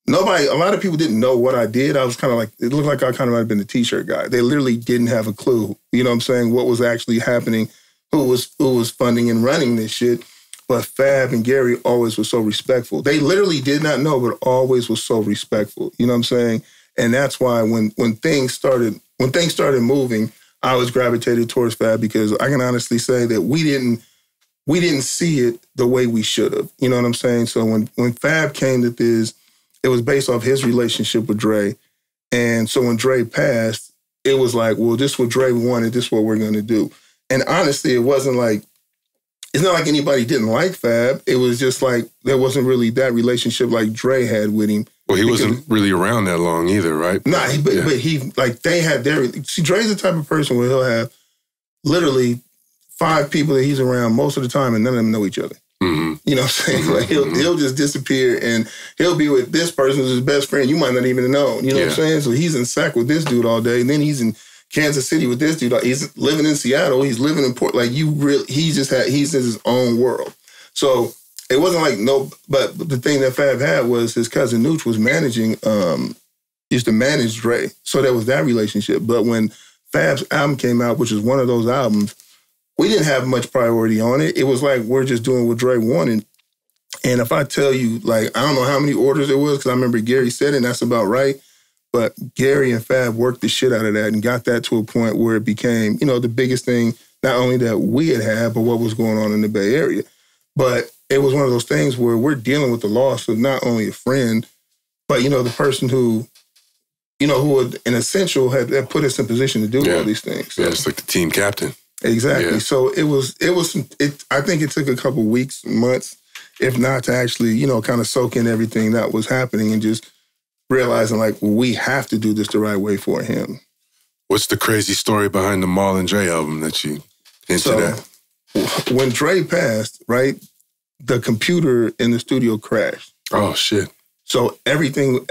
a lot of people didn't know what I did. I was kind of like, it looked like I kind of might have been the t-shirt guy. They literally didn't have a clue, you know what I'm saying, what was actually happening, who was funding and running this shit. But Fab and Gary always were so respectful. They literally did not know, but always was so respectful. You know what I'm saying? And that's why when things started moving, I was gravitated towards Fab because I can honestly say that we didn't see it the way we should have. You know what I'm saying? So when Fab came to Thizz, it was based off his relationship with Dre. And so when Dre passed, it was like, well, this is what Dre wanted, this is what we're going to do. And honestly, it's not like anybody didn't like Fab. It was just like, there wasn't really that relationship like Dre had with him. Well, he wasn't really around that long either, right? Nah, but they had Dre's the type of person where he'll have literally 5 people that he's around most of the time and none of them know each other. Mm-hmm. You know what I'm saying? Like he'll just disappear and he'll be with this person who's his best friend. You might not even know. You know what I'm saying? So he's in Sac with this dude all day, and then he's in Kansas City with this dude. He's living in Seattle. He's living in Port. Like he's in his own world. So it wasn't like but the thing that Fab had was his cousin Nooch was used to manage Dre. So there was that relationship. But when Fab's album came out, which is one of those albums, we didn't have much priority on it. It was like, we're just doing what Dre wanted. And if I tell you, like, I don't know how many orders it was, because I remember Gary said it, and that's about right. But Gary and Fab worked the shit out of that and got that to a point where it became, the biggest thing, not only that we had, but what was going on in the Bay Area. But it was one of those things where we're dealing with the loss of not only a friend, but, the person who would, in essential, had put us in position to do all these things. So. Yeah, it's like the team captain. Exactly. Yeah. So I think it took a couple weeks, months, if not to actually, kind of soak in everything that was happening and just realizing like, we have to do this the right way for him. What's the crazy story behind the Marl and Dre album that you hinted at? When Dre passed, right, the computer in the studio crashed. Oh, shit. So everything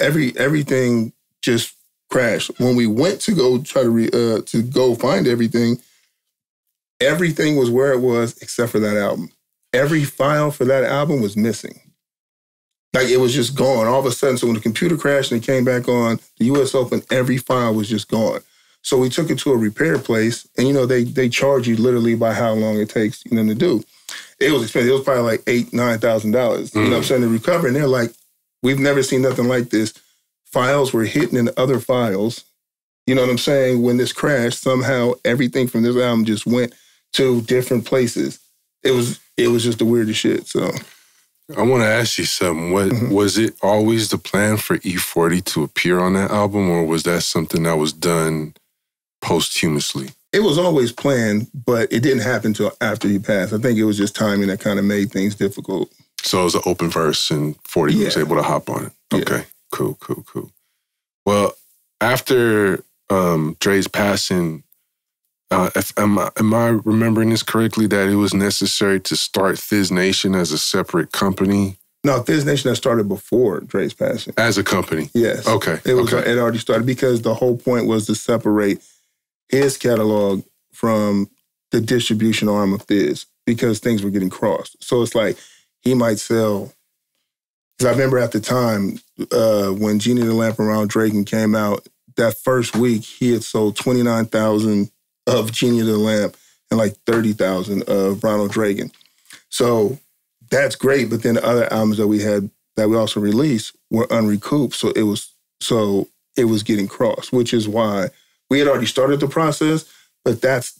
just crashed. When we went to go try to go find everything was where it was except for that album. Every file for that album was missing. Like, it was just gone all of a sudden. So when the computer crashed and it came back on, the US Open, every file was just gone. So we took it to a repair place, and, they charge you literally by how long it takes them to do. It was expensive. It was probably like $8,000, $9,000. You know what I'm saying, to recover. And they're like, we've never seen nothing like this. Files were hidden in other files. You know what I'm saying? When this crashed, somehow everything from this album just went to different places. It was just the weirdest shit. So I want to ask you something. Was it always the plan for E40 to appear on that album, or was that something that was done posthumously? It was always planned, but it didn't happen until after he passed. I think it was just timing that kind of made things difficult. So it was an open verse, and 40 was able to hop on it. Okay, cool. Well, after Dre's passing, am I remembering this correctly, that it was necessary to start Thizz Nation as a separate company? No, Thizz Nation had started before Dre's passing. As a company? Yes. Okay. It already started because the whole point was to separate his catalog from the distribution arm of Thizz because things were getting crossed. So it's like he might sell, because I remember at the time when Genie the Lamp and Ronald Reagan came out, that first week he had sold 29,000 of Genie the Lamp and like 30,000 of Ronald Reagan. So that's great, but then the other albums that we had that we also released were unrecouped, so it was getting crossed, which is why we had already started the process, but that's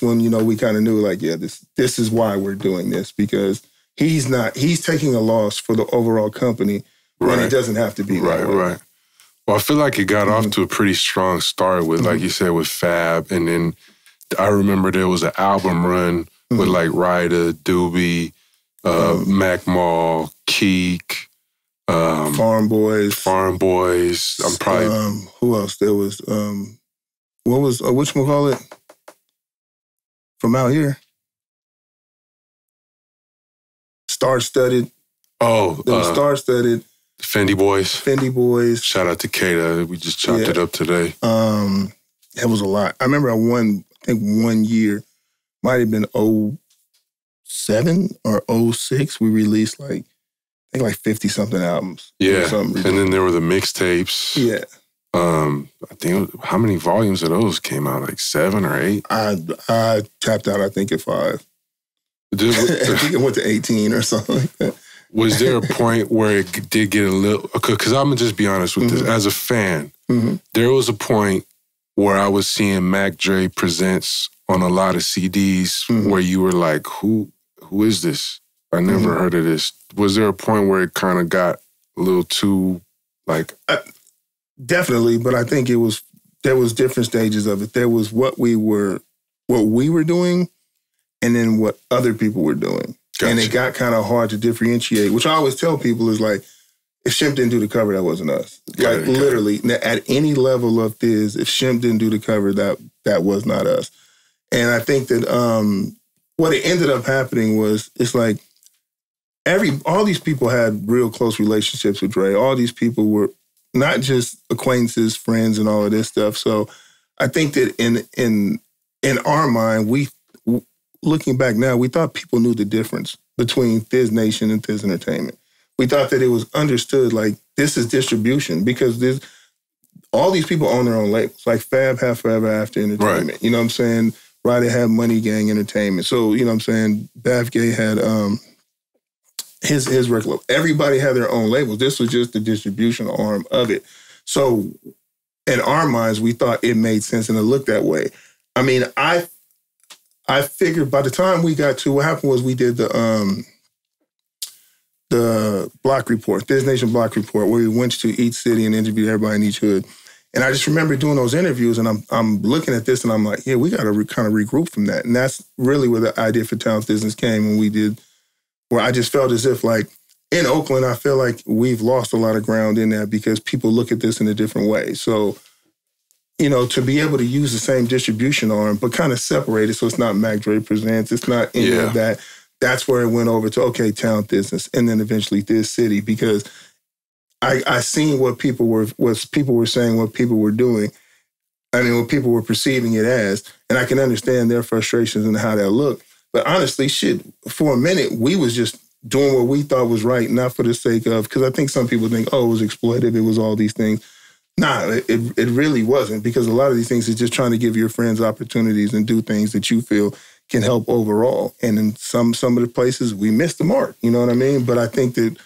when, you know, we kind of knew, like, yeah, this is why we're doing this, because he's taking a loss for the overall company, and it doesn't have to be that way. Right. Well, I feel like it got off to a pretty strong start with, like you said, with Fab, and then I remember there was an album run with like Ryder, Doobie, Mac Mall, Keek, Farm Boys. I'm probably who else? There was what was whatchamacallit from out here? Star Studded. Oh, there was Star Studded. Fendi Boys. Shout out to Kata. We just chopped it up today. It was a lot. I remember I think one year, might have been 07 or 06, we released like 50-something albums. Yeah, and then there were the mixtapes. Yeah. I think, how many volumes of those came out? Like 7 or 8? I tapped out, I think, at 5. I think it went to 18 or something like that. Was there a point where it did get a little... Because I'm going to just be honest with this. As a fan, there was a point where I was seeing Mac Dre presents on a lot of CDs where you were like, who is this? I never heard of this. Was there a point where it kind of got a little too, like... Definitely, but I think there was different stages of it. There was what we were doing, and then what other people were doing. Gotcha. And it got kind of hard to differentiate, which I always tell people is like, if Shemp didn't do the cover, that wasn't us. Literally, at any level of Thizz, if Shemp didn't do the cover, that was not us. And I think that what it ended up happening was, it's like, all these people had real close relationships with Dre. All these people were not just acquaintances, friends, and all of this stuff. So I think that in our mind, looking back now, we thought people knew the difference between Thizz Nation and Thizz Entertainment. We thought that it was understood, like, this is distribution, because all these people own their own labels. Like Fab had Forever After Entertainment. Right. You know what I'm saying? Ryder had Money Gang Entertainment. So, you know what I'm saying? Bath Gay had his record label. Everybody had their own labels. This was just the distribution arm of it. So in our minds, we thought it made sense and it looked that way. I mean, I figured by the time we got to, what happened was we did the block report, Thizz Nation block report, where we went to each city and interviewed everybody in each hood. And I just remember doing those interviews, and I'm looking at this, and I'm like, yeah, we got to kind of regroup from that. And that's really where the idea for Town Thizzness came when we did, where I just felt as if, like, in Oakland, I feel like we've lost a lot of ground in that because people look at this in a different way. So, you know, to be able to use the same distribution arm, but kind of separate it so it's not Mac Dre Presents, it's not any of that. That's where it went over to, okay, Town Thizzness, and then eventually Thizz City, because I seen what people were saying, what people were doing. I mean, what people were perceiving it as, and I can understand their frustrations and how that looked. But honestly, shit, for a minute, we was just doing what we thought was right, not for the sake of, because I think some people think, oh, it was exploitive, it was all these things. Nah, it really wasn't, because a lot of these things is just trying to give your friends opportunities and do things that you feel can help overall. And in some of the places, we missed the mark, you know what I mean? But I think that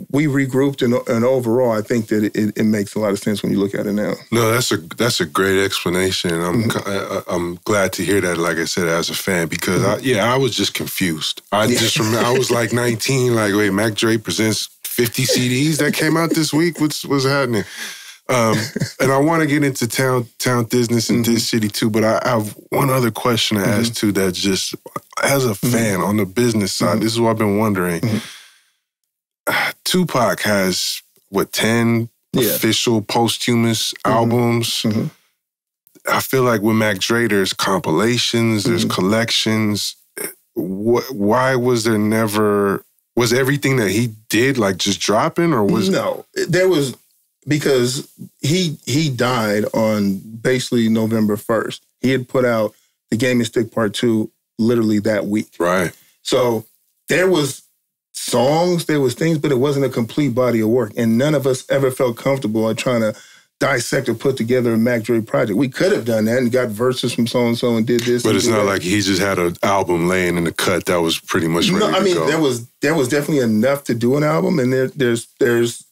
we regrouped, and overall, I think that it makes a lot of sense when you look at it now. No, that's a great explanation. I'm glad to hear that, like I said, as a fan, because I was just confused. I just remember, I was like 19, like, wait, Mac Dre Presents 50 CDs that came out this week? What's happening? And I want to get into town Thizzness and Thizz City too, but I have one other question to ask too that just, as a fan on the business side, this is what I've been wondering. Tupac has, 10 official posthumous albums? I feel like with Mac Dre, there's compilations, there's collections. Why was there never... Was everything that he did like just dropping, or was no? There was, because he died on basically November 1st. He had put out the Game and Stick Part 2 literally that week. Right. So there was songs, there was things, but it wasn't a complete body of work, and none of us ever felt comfortable at trying to dissect or put together a Mac Dre project. We could have done that and got verses from so-and-so and did this. But it's not like he just had an album laying in the cut that was pretty much ready to go. there was definitely enough to do an album, and there's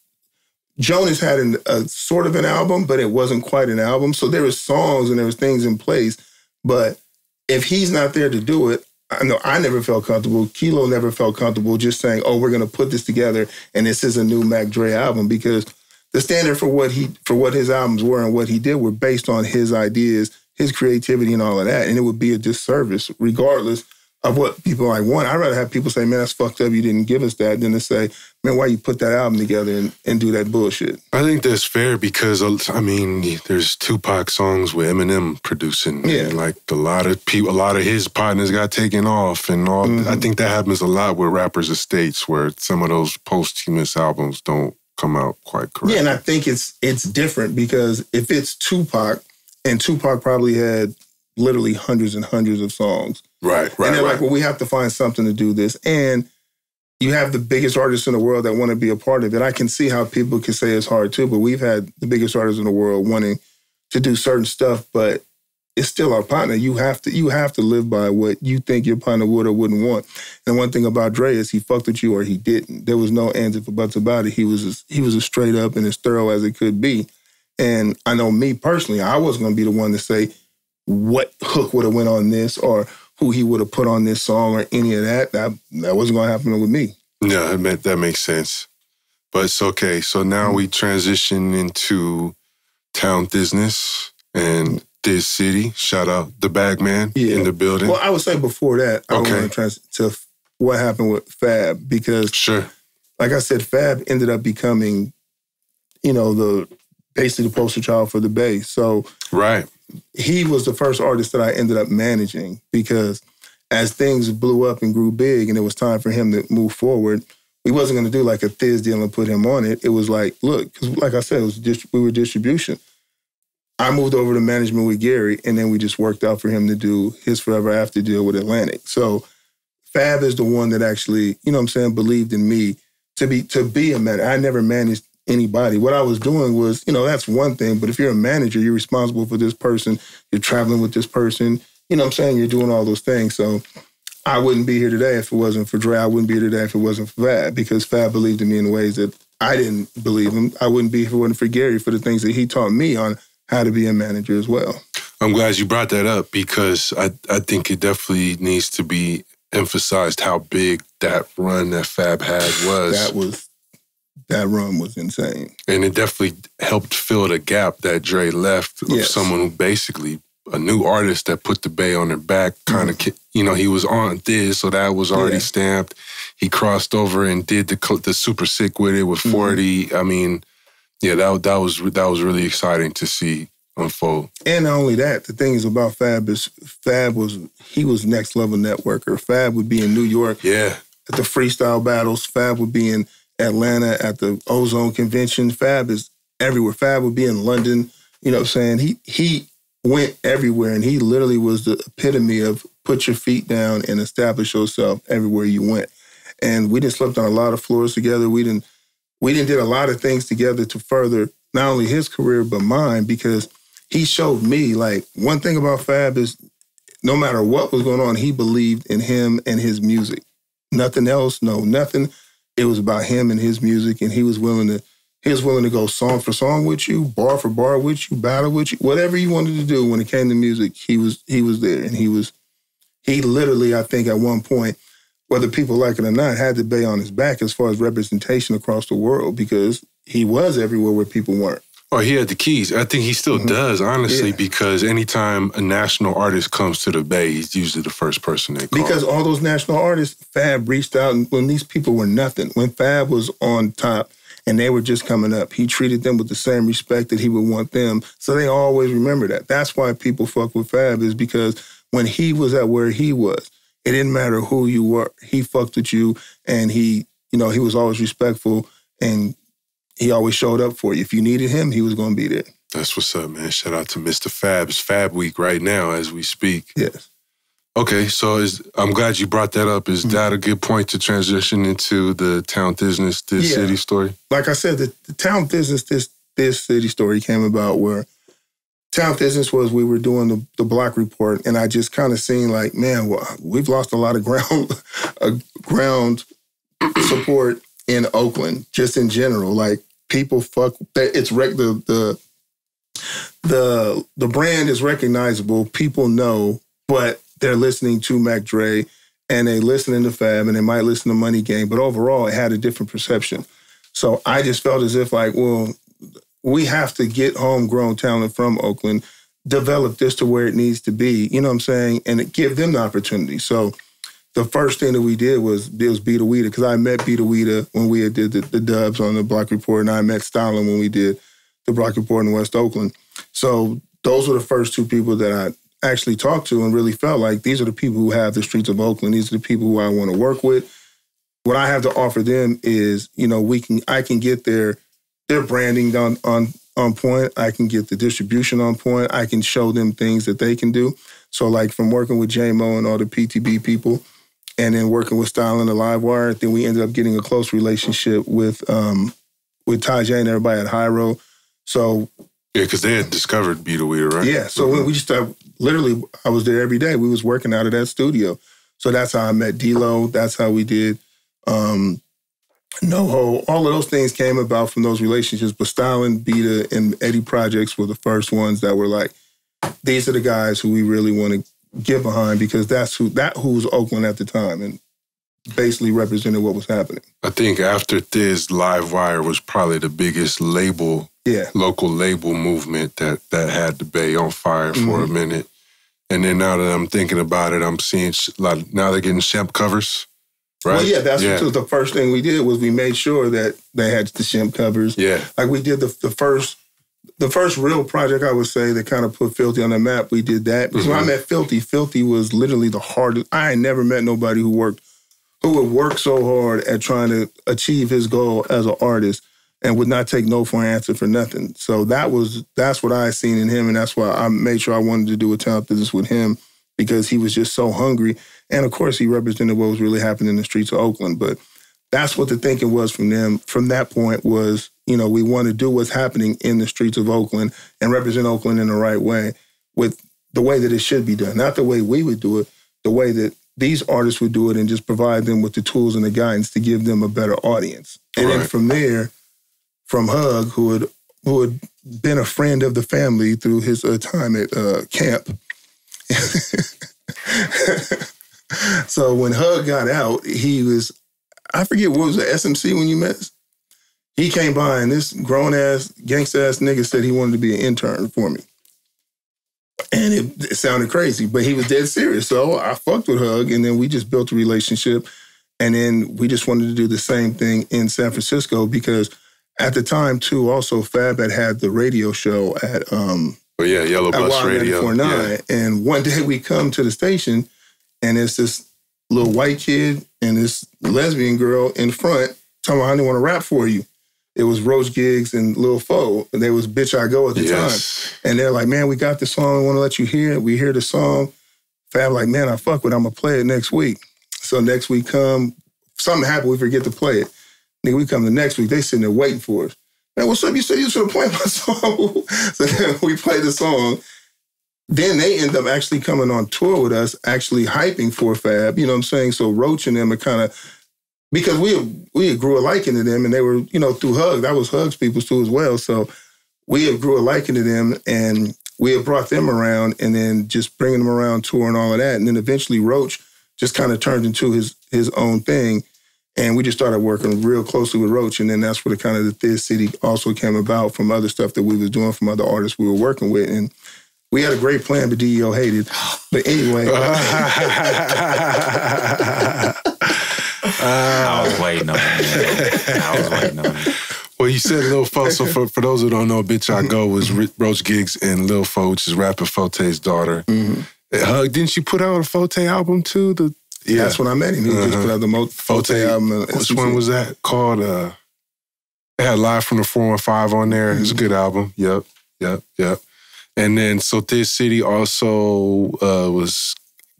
Jonas had a sort of an album, but it wasn't quite an album. So there was songs and there was things in place. But if he's not there to do it, I know I never felt comfortable. Kilo never felt comfortable just saying, oh, we're going to put this together and this is a new Mac Dre album, because the standard for what his albums were and what he did were based on his ideas, his creativity, and all of that. And it would be a disservice, regardless of what people like want. I'd rather have people say, man, that's fucked up, you didn't give us that, than to say, man, why you put that album together and do that bullshit? I think that's fair because, I mean, there's Tupac songs with Eminem producing. Yeah. And like a lot of his partners got taken off and all. I think that happens a lot with rappers' estates where some of those posthumous albums don't come out quite correct. Yeah, and I think it's different because if it's Tupac, and Tupac probably had literally hundreds and hundreds of songs. Right. And they're like, well, we have to find something to do this. And you have the biggest artists in the world that want to be a part of it. I can see how people can say it's hard too, but we've had the biggest artists in the world wanting to do certain stuff, but it's still our partner. You have to live by what you think your partner would or wouldn't want. And one thing about Dre is he fucked with you or he didn't. There was no ands or buts about it. He was as straight up and as thorough as it could be. And I know me personally, I wasn't going to be the one to say what hook would have went on this or who he would have put on this song or any of that. That wasn't going to happen with me. Yeah, that makes sense. But it's okay. So now we transition into Town Thizzness and Thizz City. Shout out the Bagman in the building. Well, I would say before that, I want to transition to what happened with Fab, because like I said, Fab ended up becoming, basically the poster child for the Bay. So he was the first artist that I ended up managing, because as things blew up and grew big and it was time for him to move forward, we wasn't going to do like a Thizz deal and put him on it. It was like, look, because like I said, we were distribution. I moved over to management with Gary, and then we just worked out for him to do his Forever After deal with Atlantic. So Fab is the one that actually, believed in me to be a manager. I never managed anybody. What I was doing was, that's one thing, but if you're a manager, you're responsible for this person, you're traveling with this person, you're doing all those things. So I wouldn't be here today if it wasn't for Dre. I wouldn't be here today if it wasn't for Fab, because Fab believed in me in ways that I didn't believe him. I wouldn't be here if it wasn't for Gary, for the things that he taught me on how to be a manager as well. I'm glad you brought that up, because I think it definitely needs to be emphasized how big that run that Fab had was. That run was insane. And it definitely helped fill the gap that Dre left of someone who basically, a new artist that put the Bay on their back, kind of, he was on Thizz, so that was already stamped. He crossed over and did the Super Sick with it with 40. I mean, that was really exciting to see unfold. And not only that, the thing is about Fab is he was next level networker. Fab would be in New York at the freestyle battles. Fab would be in Atlanta at the Ozone Convention. Fab is everywhere. Fab would be in London. He went everywhere, and he literally was the epitome of put your feet down and establish yourself everywhere you went. And we done slept on a lot of floors together. We did a lot of things together to further not only his career, but mine, because he showed me, like, one thing about Fab is no matter what was going on, he believed in him and his music. Nothing else, nothing. It was about him and his music, and he was willing to go song for song with you, bar for bar with you, battle with you, whatever you wanted to do when it came to music, he was there. And he literally, I think at one point, whether people like it or not, had the Bay on his back as far as representation across the world, because he was everywhere where people weren't. Oh, he had the keys. I think he still does, honestly, because anytime a national artist comes to the Bay, he's usually the first person they call. Because all those national artists, Fab reached out, and when these people were nothing, when Fab was on top and they were just coming up, he treated them with the same respect that he would want them. So they always remember that. That's why people fuck with Fab, is because when he was at where he was, it didn't matter who you were. He fucked with you, and he was always respectful, and he always showed up for you. If you needed him, he was going to be there. That's what's up, man. Shout out to Mr. Fab. It's Fab Week right now as we speak. Yes. Okay, so I'm glad you brought that up. Is that a good point to transition into the Town Thizzness, Thizz City story? Like I said, the Town Thizzness, Thizz City story came about where Town Thizzness was, we were doing the block report, and I just kind of seen like, man, we've lost a lot of ground support in Oakland, just in general. Like, people fuck. It's the brand is recognizable. People know, but they're listening to Mac Dre, and they listening to Fab, and they might listen to Money Gang. But overall, it had a different perception. So I just felt as if like, well, we have to get homegrown talent from Oakland, develop this to where it needs to be. You know what I'm saying? And give them the opportunity. So the first thing that we did was Beat a Weeda, because I met Beat a Weeda when we did the dubs on the block report, and I met Stalin when we did the block report in West Oakland. So those were the first two people that I actually talked to and really felt like these are the people who have the streets of Oakland. These are the people who I want to work with. What I have to offer them is, I can get their branding on point. I can get the distribution on point. I can show them things that they can do. So like from working with J-Mo and all the PTB people, and then working with Style and the Livewire, then we ended up getting a close relationship with Tajay and everybody at Hyro. So yeah, because they had discovered Beat a Weeda, right? Yeah. So when we just literally, I was there every day. We was working out of that studio. So that's how I met D-Lo. That's how we did NoHo. All of those things came about from those relationships. But Stylin, Beta, and Eddie Projects were the first ones that were like, these are the guys who we really want to get behind, because who was Oakland at the time and basically represented what was happening. I think after Thizz, Livewire was probably the biggest local label movement that had the Bay on fire for a minute. And then now that I'm thinking about it, I'm seeing now they're getting Shemp covers, right? Well, yeah, that's what the first thing we did was we made sure that they had the Shemp covers. Yeah. Like we did the first real project, I would say, that kind of put Filthy on the map. We did that. Because when I met Filthy was literally the hardest. I had never met nobody who would work so hard at trying to achieve his goal as an artist and would not take no for an answer for nothing. So that's what I seen in him, and that's why I made sure I wanted to do a Town Thizzness with him, because he was just so hungry. And of course, he represented what was really happening in the streets of Oakland. But that's what the thinking was from them. From that point was, we want to do what's happening in the streets of Oakland and represent Oakland in the right way, with the way that it should be done. Not the way we would do it, the way that these artists would do it, and just provide them with the tools and the guidance to give them a better audience. And then from there, from Hug, who had been a friend of the family through his time at camp. So when Hug got out, he was, I forget, what was the SMC when you met us? He came by, and this grown-ass, gangsta-ass nigga said he wanted to be an intern for me. And it sounded crazy, but he was dead serious. So I fucked with Hug, and then we just built a relationship. And then we just wanted to do the same thing in San Francisco, because at the time, too, also Fab had the radio show at Yellow Bus Radio. Yeah. And one day we come to the station, and it's this little white kid and this lesbian girl in front talking about, I didn't want to rap for you. It was Roach Giggs and Lil Fo, and they was Bitch I Go at the time. And they're like, man, we got the song, we want to let you hear it. We hear the song. Fab like, man, I fuck with it, I'm going to play it next week. So next week come, something happened, we forget to play it. Nigga, we come the next week, they sitting there waiting for us. Man, what's up? You said you was going to play my song. So then we play the song. Then they end up actually coming on tour with us, actually hyping for Fab, you know what I'm saying? So Roach and them are kind of, because we grew a liking to them, and they were, through Hug, that was Hug's people too as well. So we have grew a liking to them, and we have brought them around, and then just bringing them around tour and all of that. And then eventually Roach just kind of turned into his own thing. And we just started working real closely with Roach. And then that's where the kind of the Thizz City also came about from other stuff that we was doing from other artists we were working with. And we had a great plan, but DEO hated. But anyway. I was waiting on it. Well, you said Lil Fo. So for those who don't know, Bitch I Go was Roach Giggs and Lil Fo, which is rapper Fote's daughter. Didn't she put out a Fote album too? Yeah, that's when I met him. He just put out the Fote album. Which one was that called? It had Live from the 415 on there. It's a good album. Yep. And then, so Thizz City also was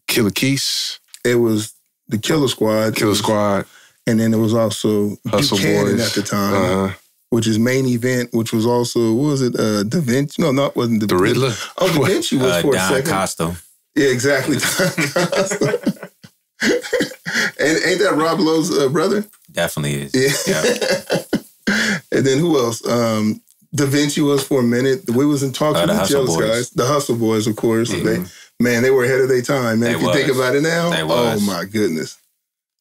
Killer Keys. It was the Killer Squad. And then it was also Hustle Buchanan Boys at the time, which is Main Event, which was also, what was it, Da Vinci? No, it wasn't The Riddler. Oh, Da Vinci was for a second. Don Costa. Yeah, exactly. Don Costa. And ain't that Rob Lowe's brother? Definitely is. Yeah. And then who else? Da Vinci was for a minute. We was in talks with the jealous guys. The Hustle Boys, of course. They were ahead of their time, man. If you think about it now, oh my goodness.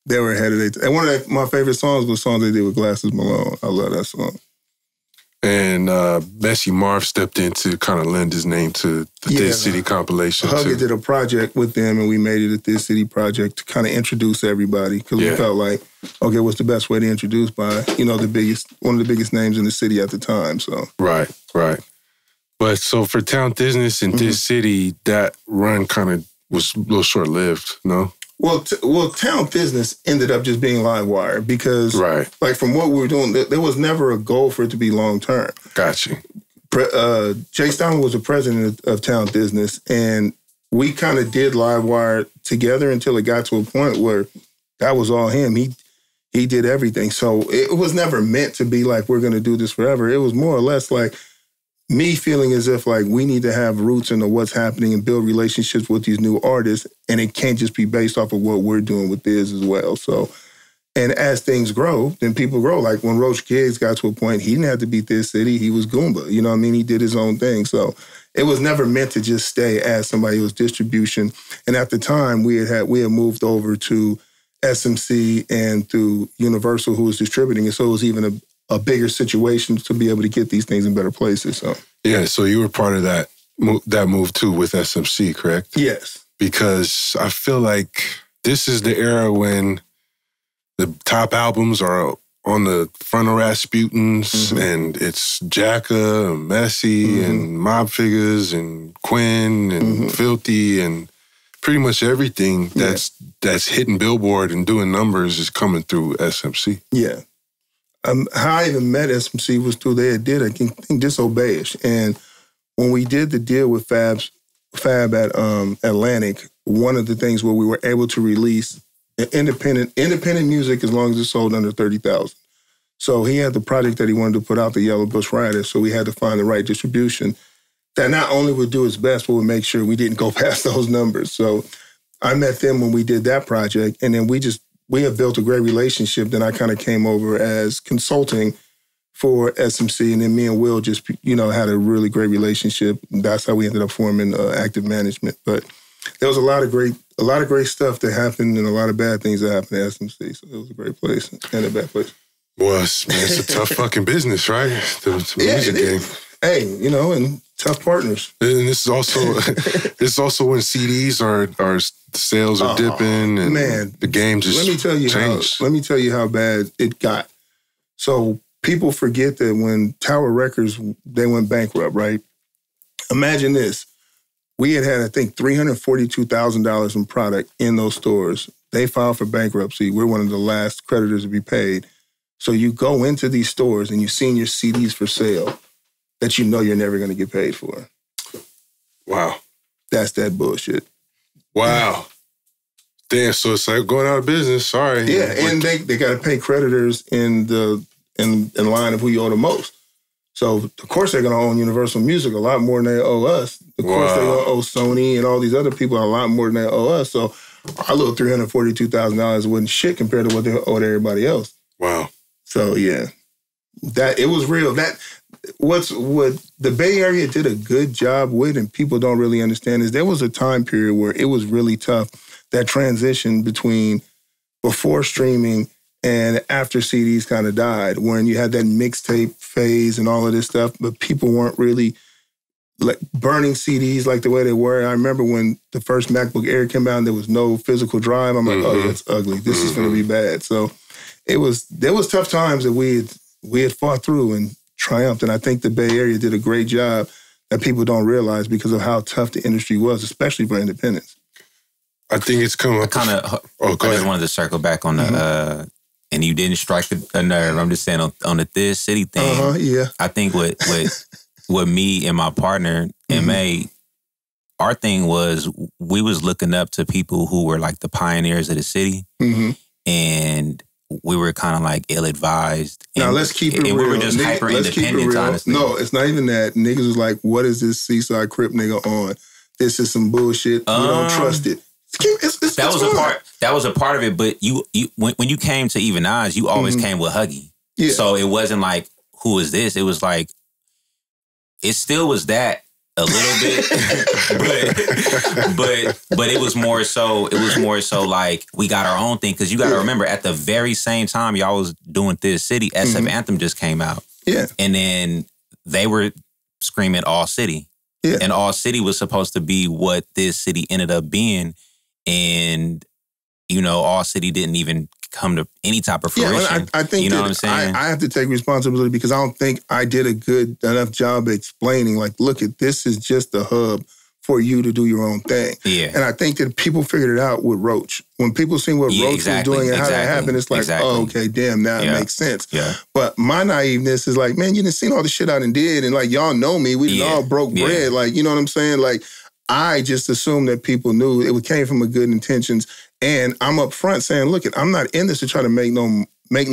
They were ahead of their time. And one of my favorite songs was a song they did with Glasses Malone. I love that song. And Bessie Marv stepped in to kind of lend his name to the Thizz City compilation. Huggy did a project with them, and we made it a Thizz City project to kind of introduce everybody, because we felt like, okay, what's the best way to introduce by, one of the biggest names in the city at the time. So Right. But so for Town Thizzness and Thizz City, that run kind of was a little short-lived, no? Well, Town Thizzness ended up just being Livewire because, like, from what we were doing, there was never a goal for it to be long-term. Got you. Jay Steinman was the president of Town Thizzness, and we kind of did Livewire together until it got to a point where that was all him. He did everything. So it was never meant to be like, we're going to do this forever. It was more or less like me feeling as if like we need to have roots into what's happening and build relationships with these new artists, and it can't just be based off of what we're doing with Thizz as well. So, and as things grow, then people grow. Like when Roach Giggs got to a point, he didn't have to be Thizz City. He was Goomba. You know what I mean? He did his own thing. So it was never meant to just stay as somebody who was distribution. And at the time, we had moved over to SMC and through Universal, who was distributing it. So it was even a bigger situation to be able to get these things in better places. So yeah, so you were part of that move too with SMC, correct? Yes. Because I feel like this is the era when the top albums are on the front of Rasputin's, and it's Jacka and Messi and Mob Figures and Quinn and Filthy, and pretty much everything that's hitting Billboard and doing numbers is coming through SMC. Yeah. How I even met SMC was through I think Disobey-ish. And when we did the deal with Fab at Atlantic, one of the things where we were able to release independent music as long as it sold under 30,000. So he had the project that he wanted to put out, the Yellow Bush Rider, so we had to find the right distribution that not only would do its best, but would make sure we didn't go past those numbers. So I met them when we did that project, and then we have built a great relationship. Then I kind of came over as consulting for SMC, and then me and Will just, had a really great relationship. That's how we ended up forming Active Management. But there was a lot of great stuff that happened and a lot of bad things that happened at SMC. So it was a great place and a bad place. Well, it's a tough fucking business, right? The music game. Hey, and tough partners. And this is also when CDs are sales are dipping, and the game just changed. Let me tell you how bad it got. So people forget that when Tower Records, they went bankrupt, right? Imagine this. We had I think, $342,000 in product in those stores. They filed for bankruptcy. We're one of the last creditors to be paid. So you go into these stores and you've seen your CDs for sale that you're never going to get paid for. Wow. That's that bullshit. Wow. Damn, so it's like going out of business. Sorry. Yeah, and they got to pay creditors in line of who you owe the most. So, of course, they're going to own Universal Music a lot more than they owe us. Of course, they're going to owe Sony and all these other people a lot more than they owe us. So our little $342,000 wasn't shit compared to what they owed everybody else. Wow. So, yeah, it was real. What the Bay Area did a good job with, and people don't really understand, is there was a time period where it was really tough, that transition between before streaming and after CDs kind of died, when you had that mixtape phase and all of this stuff, but people weren't really like burning CDs like the way they were. I remember when the first MacBook Air came out and there was no physical drive. I'm like, oh, that's ugly. This is going to be bad. So there was tough times that we had fought through and triumphed. And I think the Bay Area did a great job that people don't realize because of how tough the industry was, especially for independents. I think it's coming. I just wanted to circle back on the, and you didn't strike a nerve. I'm just saying on the Thizz City thing. Yeah. I think what me and my partner, M.A., our thing was we was looking up to people who were like the pioneers of the city. And we were kind of like ill-advised. Now, let's keep it real. We were just hyper-independent, honestly. No, it's not even that. Niggas was like, what is this Seaside Crip nigga on? This is some bullshit. We don't trust it. That was a part of it, but you when you came to Even Odds, you always came with Huggy. Yeah. So it wasn't like, who is this? It was like, it still was that a little bit, but it was more so like we got our own thing, because you got to remember at the very same time y'all was doing Thizz City, SF Anthem just came out, and then they were screaming All City, and All City was supposed to be what Thizz City ended up being, and you know All City didn't even come to any type of fruition. I think you know what I'm saying? I have to take responsibility because I don't think I did a good enough job explaining, like, look, this is just the hub for you to do your own thing. Yeah. And I think that people figured it out with Roach. When people seen what Roach was doing and how that happened, it's like, oh, okay, damn, now it makes sense. Yeah. But my naiveness is like, man, you done seen all the shit I done did, and like, y'all know me. We done all broke bread. Like, you know what I'm saying? Like, I just assumed that people knew it came from a good intentions. And I'm up front saying, look, I'm not in this to try to make no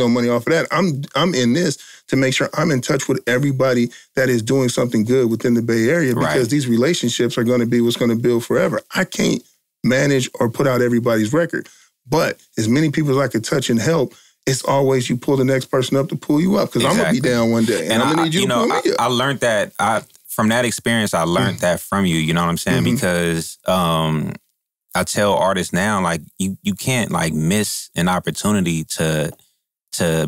money off of that. I'm in this to make sure I'm in touch with everybody that is doing something good within the Bay Area, because these relationships are going to be what's going to build forever. I can't manage or put out everybody's record, but as many people as I could touch and help, it's always you pull the next person up to pull you up, because I'm going to be down one day and I'm going to need you to pull me up. I learned that from that experience. I learned that from you, you know what I'm saying? Because I tell artists now, like, you can't like miss an opportunity to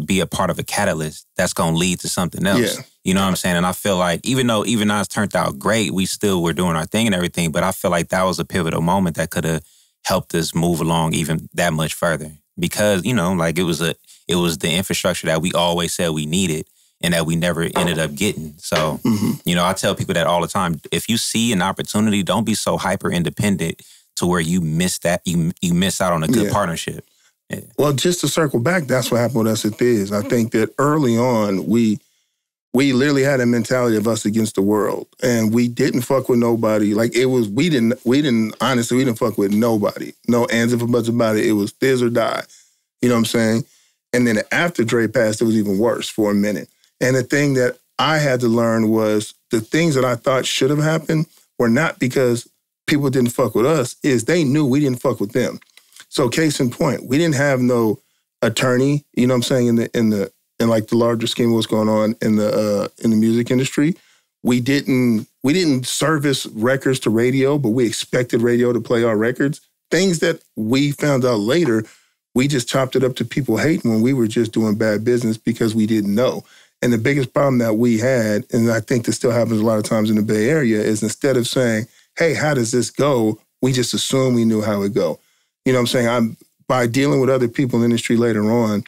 be a part of a catalyst that's gonna lead to something else. Yeah. You know what I'm saying? And I feel like even though it's turned out great, we still were doing our thing and everything, but I feel like that was a pivotal moment that could have helped us move along even that much further. Because, you know, like it was the infrastructure that we always said we needed and that we never ended up getting. So, you know, I tell people that all the time. If you see an opportunity, don't be so hyper independent to where you miss that, you miss out on a good partnership. Yeah. Well, just to circle back, that's what happened with us at Thizz. I think that early on, we literally had a mentality of us against the world, and we didn't fuck with nobody. Like, it was, we didn't fuck with nobody. No ands if or buts about it. It was Thizz or die. You know what I'm saying? And then after Dre passed, it was even worse for a minute. And the thing that I had to learn was the things that I thought should have happened were not because people didn't fuck with us, is they knew we didn't fuck with them. So case in point, we didn't have no attorney, you know what I'm saying, in like the larger scheme of what's going on in the music industry. We didn't service records to radio, but we expected radio to play our records. Things that we found out later, we just chopped it up to people hating when we were just doing bad business because we didn't know. And the biggest problem that we had, and I think this still happens a lot of times in the Bay Area, is instead of saying, hey, how does this go? We just assume we knew how it go. You know what I'm saying? By dealing with other people in the industry later on,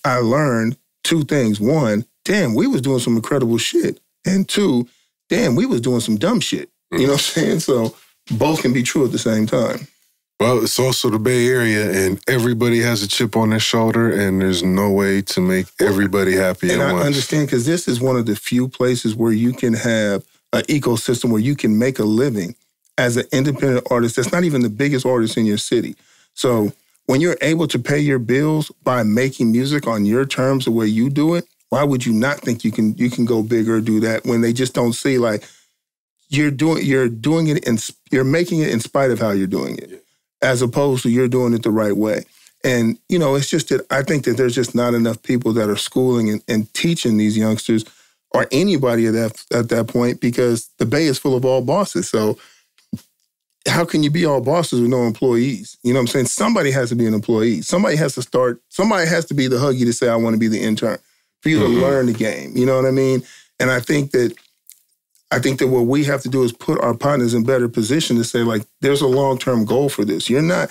I learned two things. One, damn, we was doing some incredible shit. And two, damn, we was doing some dumb shit. You know what I'm saying? So both can be true at the same time. Well, it's also the Bay Area, and everybody has a chip on their shoulder, and there's no way to make everybody happy at once. And I understand, because this is one of the few places where you can have an ecosystem where you can make a living as an independent artist that's not even the biggest artist in your city. So when you're able to pay your bills by making music on your terms the way you do it, why would you not think you can go bigger or do that when they just don't see, like, you're doing it and you're making it in spite of how you're doing it, as opposed to you're doing it the right way. And, you know, it's just that I think that there's just not enough people that are schooling and teaching these youngsters or anybody at that point, because the Bay is full of all bosses. So how can you be all bosses with no employees? You know what I'm saying? Somebody has to be an employee. Somebody has to be the huggy to say, I want to be the intern, for you to learn the game. You know what I mean? And I think that what we have to do is put our partners in better position to say, like, there's a long-term goal for this. You're not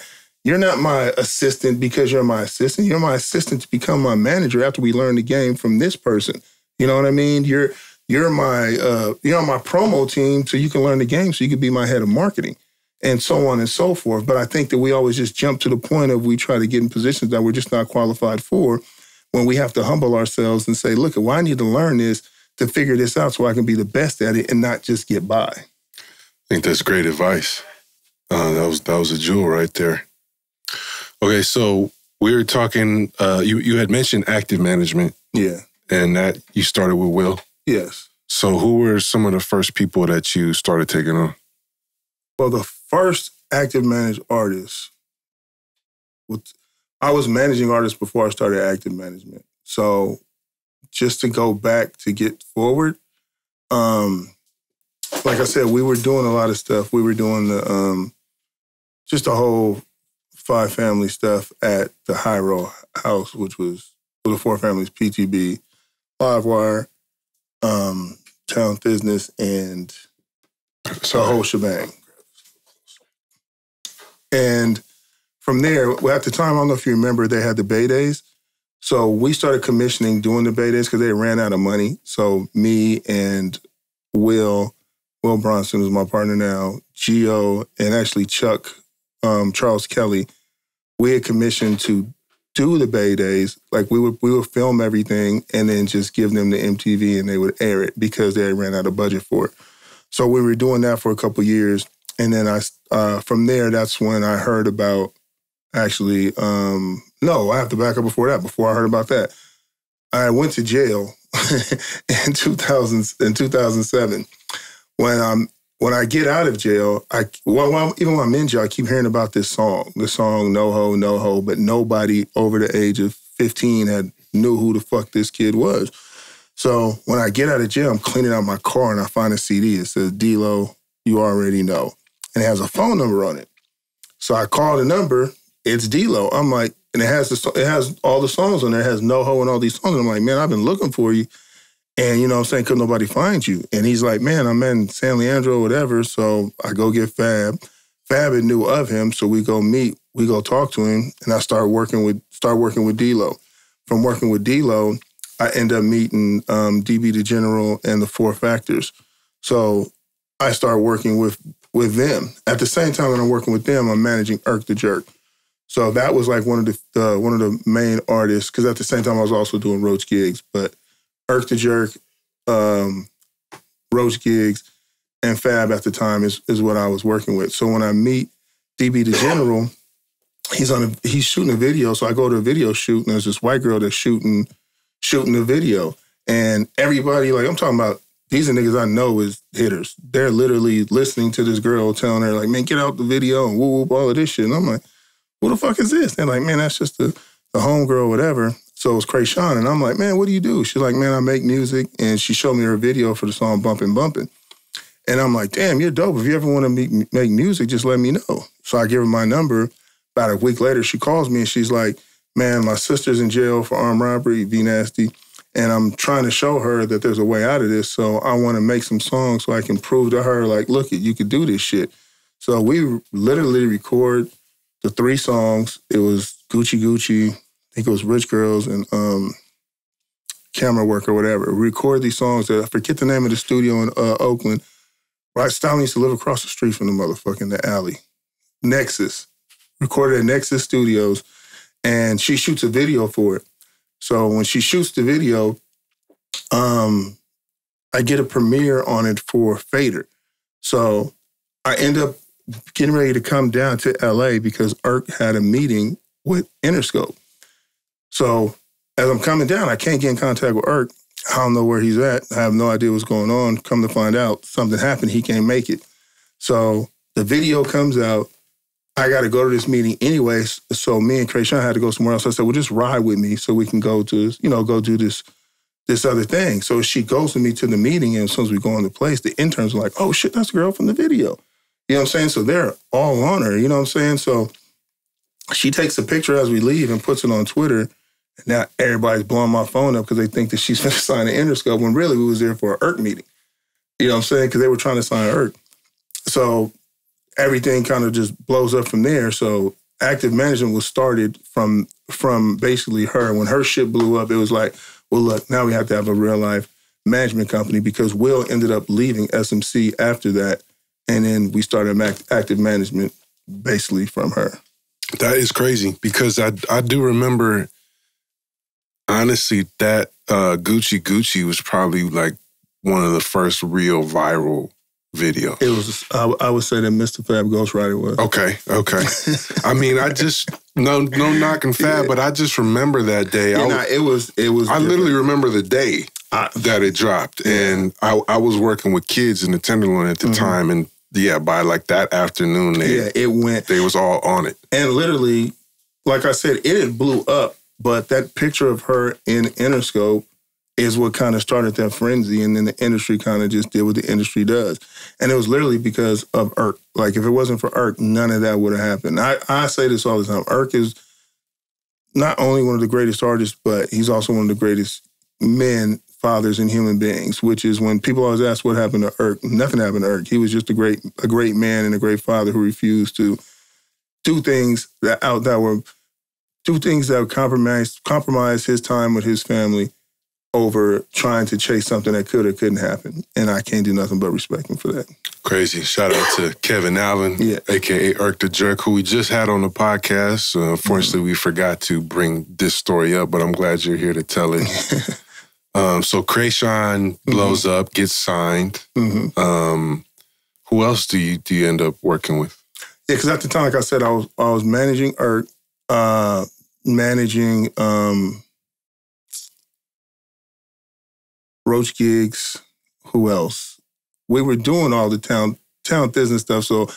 my assistant because you're my assistant. You're my assistant to become my manager after we learn the game from this person. You know what I mean? You're my promo team so you can learn the game so you can be my head of marketing, and so on and so forth. But I think that we always just jump to the point of we try to get in positions that we're just not qualified for, when we have to humble ourselves and say, look, well, I need to learn this to figure this out so I can be the best at it and not just get by. I think that's great advice. That was a jewel right there. Okay, so we were talking, you had mentioned active management. Yeah. And that you started with Will. Yes. So who were some of the first people that you started taking on? Well, the first active managed artist, I was managing artists before I started active management. So just to go back to get forward, like I said, we were doing a lot of stuff. We were doing just the whole 5 family stuff at the High Roll House, which was for the 4 families, PTB, Livewire, Town Thizzness, and the whole shebang. And from there, at the time, I don't know if you remember, they had the Bay Days. So we started commissioning doing the Bay Days because they ran out of money. So me and Will Bronson, who's my partner now, Gio, and actually Chuck, Charles Kelly, we had commissioned to do the Bay Days. Like we would film everything and then just give them the MTV and they would air it because they ran out of budget for it. So we were doing that for a couple years. And then from there, that's when I heard about actually, no, I have to back up before that. Before I heard about that, I went to jail in 2007. When I get out of jail, even when I'm in jail, I keep hearing about the song No Ho, No Ho, but nobody over the age of 15 knew who the fuck this kid was. So when I get out of jail, I'm cleaning out my car and I find a CD. It says, D-Lo, You Already Know. And it has a phone number on it. So I call the number, it's D-Lo. I'm like, and it has all the songs on there. It has No Ho and all these songs. And I'm like, man, I've been looking for you. And, you know what I'm saying, couldn't nobody find you. And he's like, man, I'm in San Leandro or whatever. So I go get Fab. Fab had knew of him, so we go meet. We go talk to him, and I start working with D-Lo. From working with D-Lo, I end up meeting DB the General and the 4 Factors. So I start working with them. At the same time that I'm working with them, I'm managing Erk Tha Jerk. So that was like one of the main artists, because at the same time I was also doing Roach gigs. But Erk Tha Jerk, Roach gigs, and Fab at the time is what I was working with. So when I meet DB the General, he's shooting a video. So I go to a video shoot, and there's this white girl that's shooting the video. And everybody, like I'm talking about, these are niggas I know is hitters. They're literally listening to this girl telling her, like, man, get out the video and whoop, all of this shit. And I'm like, who the fuck is this? They're like, man, that's just the homegirl, whatever. So it was Kreayshawn. And I'm like, man, what do you do? She's like, man, I make music. And she showed me her video for the song Bumpin' Bumpin'. And I'm like, damn, you're dope. If you ever want to make music, just let me know. So I give her my number. About a week later, she calls me and she's like, man, my sister's in jail for armed robbery, V-Nasty. And I'm trying to show her that there's a way out of this. So I want to make some songs so I can prove to her, like, look, you could do this shit. So we literally record the 3 songs. It was Gucci Gucci, I think it was Rich Girls, and Camera Work or whatever. We record these songs. I forget the name of the studio in Oakland. Right, Stalin used to live across the street from the motherfucking the alley. Nexus. Recorded at Nexus Studios. And she shoots a video for it. So when she shoots the video, I get a premiere on it for Fader. So I end up getting ready to come down to LA because Erk had a meeting with Interscope. So as I'm coming down, I can't get in contact with Erk. I don't know where he's at. I have no idea what's going on. Come to find out, something happened. He can't make it. So the video comes out. I got to go to this meeting anyways. So me and Kreayshawn had to go somewhere else. I said, well, just ride with me so we can go to, go do this other thing. So she goes with me to the meeting, and as soon as we go in the place, the interns are like, oh shit, that's the girl from the video. You know what I'm saying? So they're all on her, you know what I'm saying? So she takes a picture as we leave and puts it on Twitter. And now everybody's blowing my phone up because they think that she's going to sign an Interscope when really we was there for an Erk meeting. You know what I'm saying? Because they were trying to sign Erk. So everything kind of just blows up from there. So active management was started from basically her. When her shit blew up, it was like, well, look, now we have to have a real life management company because Will ended up leaving SMC after that. And then we started active management basically from her. That is crazy because I do remember, honestly, that Gucci was probably like one of the first real viral video. It was, I would say that Mistah Fab ghostwriter was. Okay. I mean, I just, no knocking Fab, but I just remember that day. It was. I literally remember the day that it dropped. Yeah. And I was working with kids in the Tenderloin at the time. And yeah, by like that afternoon, they was all on it. And literally, like I said, it blew up. But that picture of her in Interscope is what kind of started that frenzy. And then the industry kind of just did what the industry does. And it was literally because of Erk. Like, if it wasn't for Erk, none of that would have happened. I say this all the time. Erk is not only one of the greatest artists, but he's also one of the greatest men, fathers, and human beings, which is when people always ask what happened to Erk. Nothing happened to Erk. He was just a great man and a great father who refused to do things that would compromise his time with his family over trying to chase something that could or couldn't happen. And I can't do nothing but respect him for that. Crazy. Shout out to Kevin Allen, a.k.a. Erk Tha Jerk, who we just had on the podcast. Unfortunately, we forgot to bring this story up, but I'm glad you're here to tell it. So Kreayshawn blows up, gets signed. Who else do you end up working with? Yeah, because at the time, like I said, I was managing Erk, managing Roach Gigs. Who else? We were doing all the town Thizzness stuff, so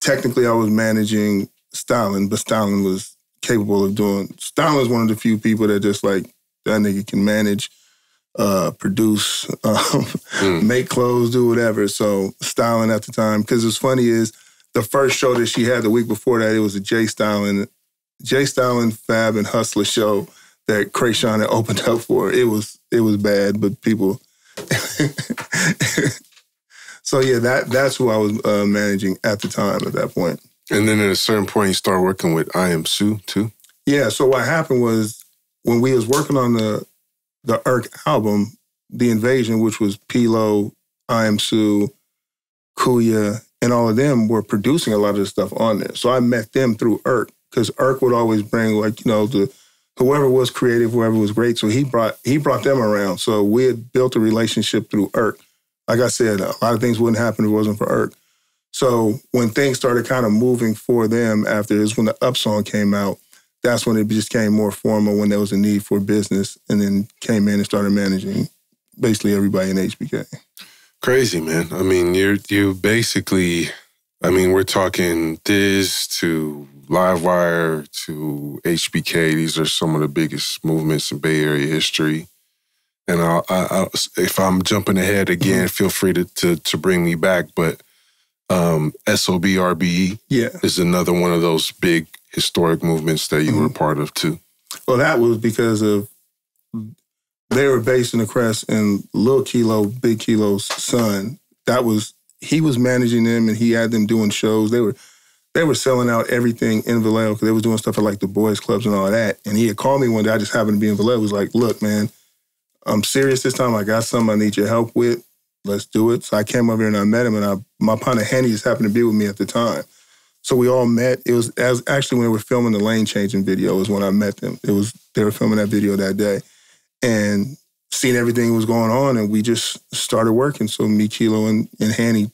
technically I was managing Styling, but Styling was capable of doing... Styling is one of the few people that just like, that nigga can manage, produce, make clothes, do whatever. So Styling at the time, because what's funny is the first show that she had the week before that, it was a J Styling, Fab, and Hustler show that Kreayshawn had opened up for. It was bad, but people... So yeah, that's who I was managing at the time at that point. And then at a certain point, you start working with I Am Sue too? Yeah, so what happened was when we was working on the Erk album, The Invasion, which was P-Lo, I Am Sue, Kuya, and all of them were producing a lot of the stuff on there. So I met them through Erk, because Erk would always bring, like, you know, whoever was creative, whoever was great. So he brought them around. So we had built a relationship through Erk. Like I said, a lot of things wouldn't happen if it wasn't for Erk. So when things started kind of moving for them after this, when the Up song came out, that's when it just became more formal, when there was a need for business, and then came in and started managing basically everybody in HBK. Crazy, man. I mean, you basically, I mean, we're talking Thizz to Livewire to HBK. These are some of the biggest movements in Bay Area history. And I if I'm jumping ahead again, feel free to bring me back. But SOBxRBE is another one of those big historic movements that you were part of too. Well, that was because of they were based in the Crest, and Lil Kilo, Big Kilo's son, he was managing them, and he had them doing shows. They were selling out everything in Vallejo because they was doing stuff at like the boys clubs and all that. And he had called me one day. I just happened to be in Vallejo. He was like, "Look, man, I'm serious this time. I got something I need your help with. Let's do it." So I came over here and I met him, and my partner Henny just happened to be with me at the time. So we all met. It was actually when we were filming the lane changing video is when I met them. They were filming that video that day, and seeing everything was going on, and we just started working. So me, Kilo, and Henny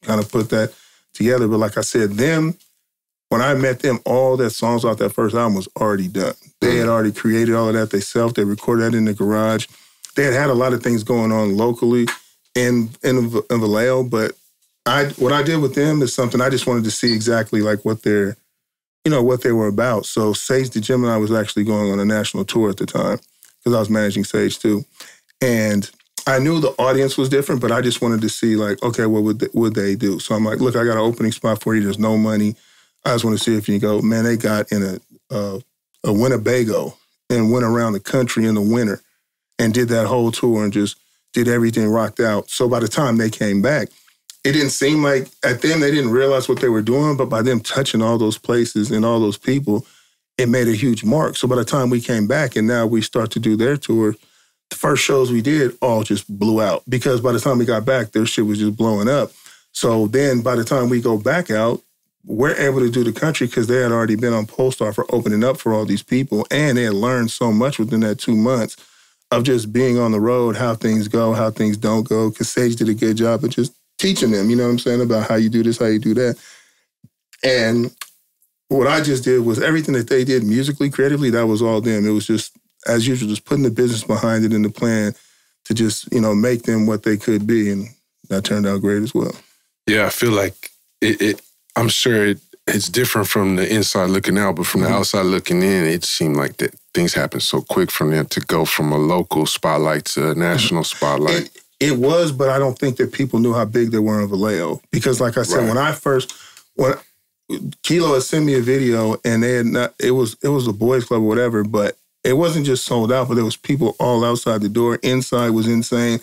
kind of put that together. But like I said, when I met them, all that songs off that first album was already done. They had already created all of that themselves. They recorded that in the garage. They had a lot of things going on locally in Vallejo, but what I did with them is something I just wanted to see exactly like what they were about. So Sage the Gemini was actually going on a national tour at the time because I was managing Sage too. And I knew the audience was different, but I just wanted to see, like, okay, what would they do? So I'm like, look, I got an opening spot for you. There's no money. I just want to see if you go. Man, they got in a Winnebago and went around the country in the winter and did that whole tour and just did everything, rocked out. So by the time they came back, it didn't seem like, at them, they didn't realize what they were doing, but by them touching all those places and all those people, it made a huge mark. So by the time we came back and now we start to do their tour, the first shows we did all just blew out because by the time we got back, their shit was just blowing up. So then by the time we go back out, we're able to do the country because they had already been on Polestar for opening up for all these people. And they had learned so much within that 2 months of just being on the road, how things go, how things don't go. Because Sage did a good job of just teaching them, you know what I'm saying, about how you do this, how you do that. And what I just did was everything that they did musically, creatively, that was all them. It was just, as usual, just putting the business behind it and the plan to just, you know, make them what they could be. And that turned out great as well. Yeah, I feel like I'm sure it's different from the inside looking out, but from the outside looking in, it seemed like that things happened so quick from them to go from a local spotlight to a national spotlight. It was, but I don't think that people knew how big they were in Vallejo. Because like I said, when Kilo had sent me a video and they had not, it was a boys club or whatever, but it wasn't just sold out, but there was people all outside the door. Inside was insane.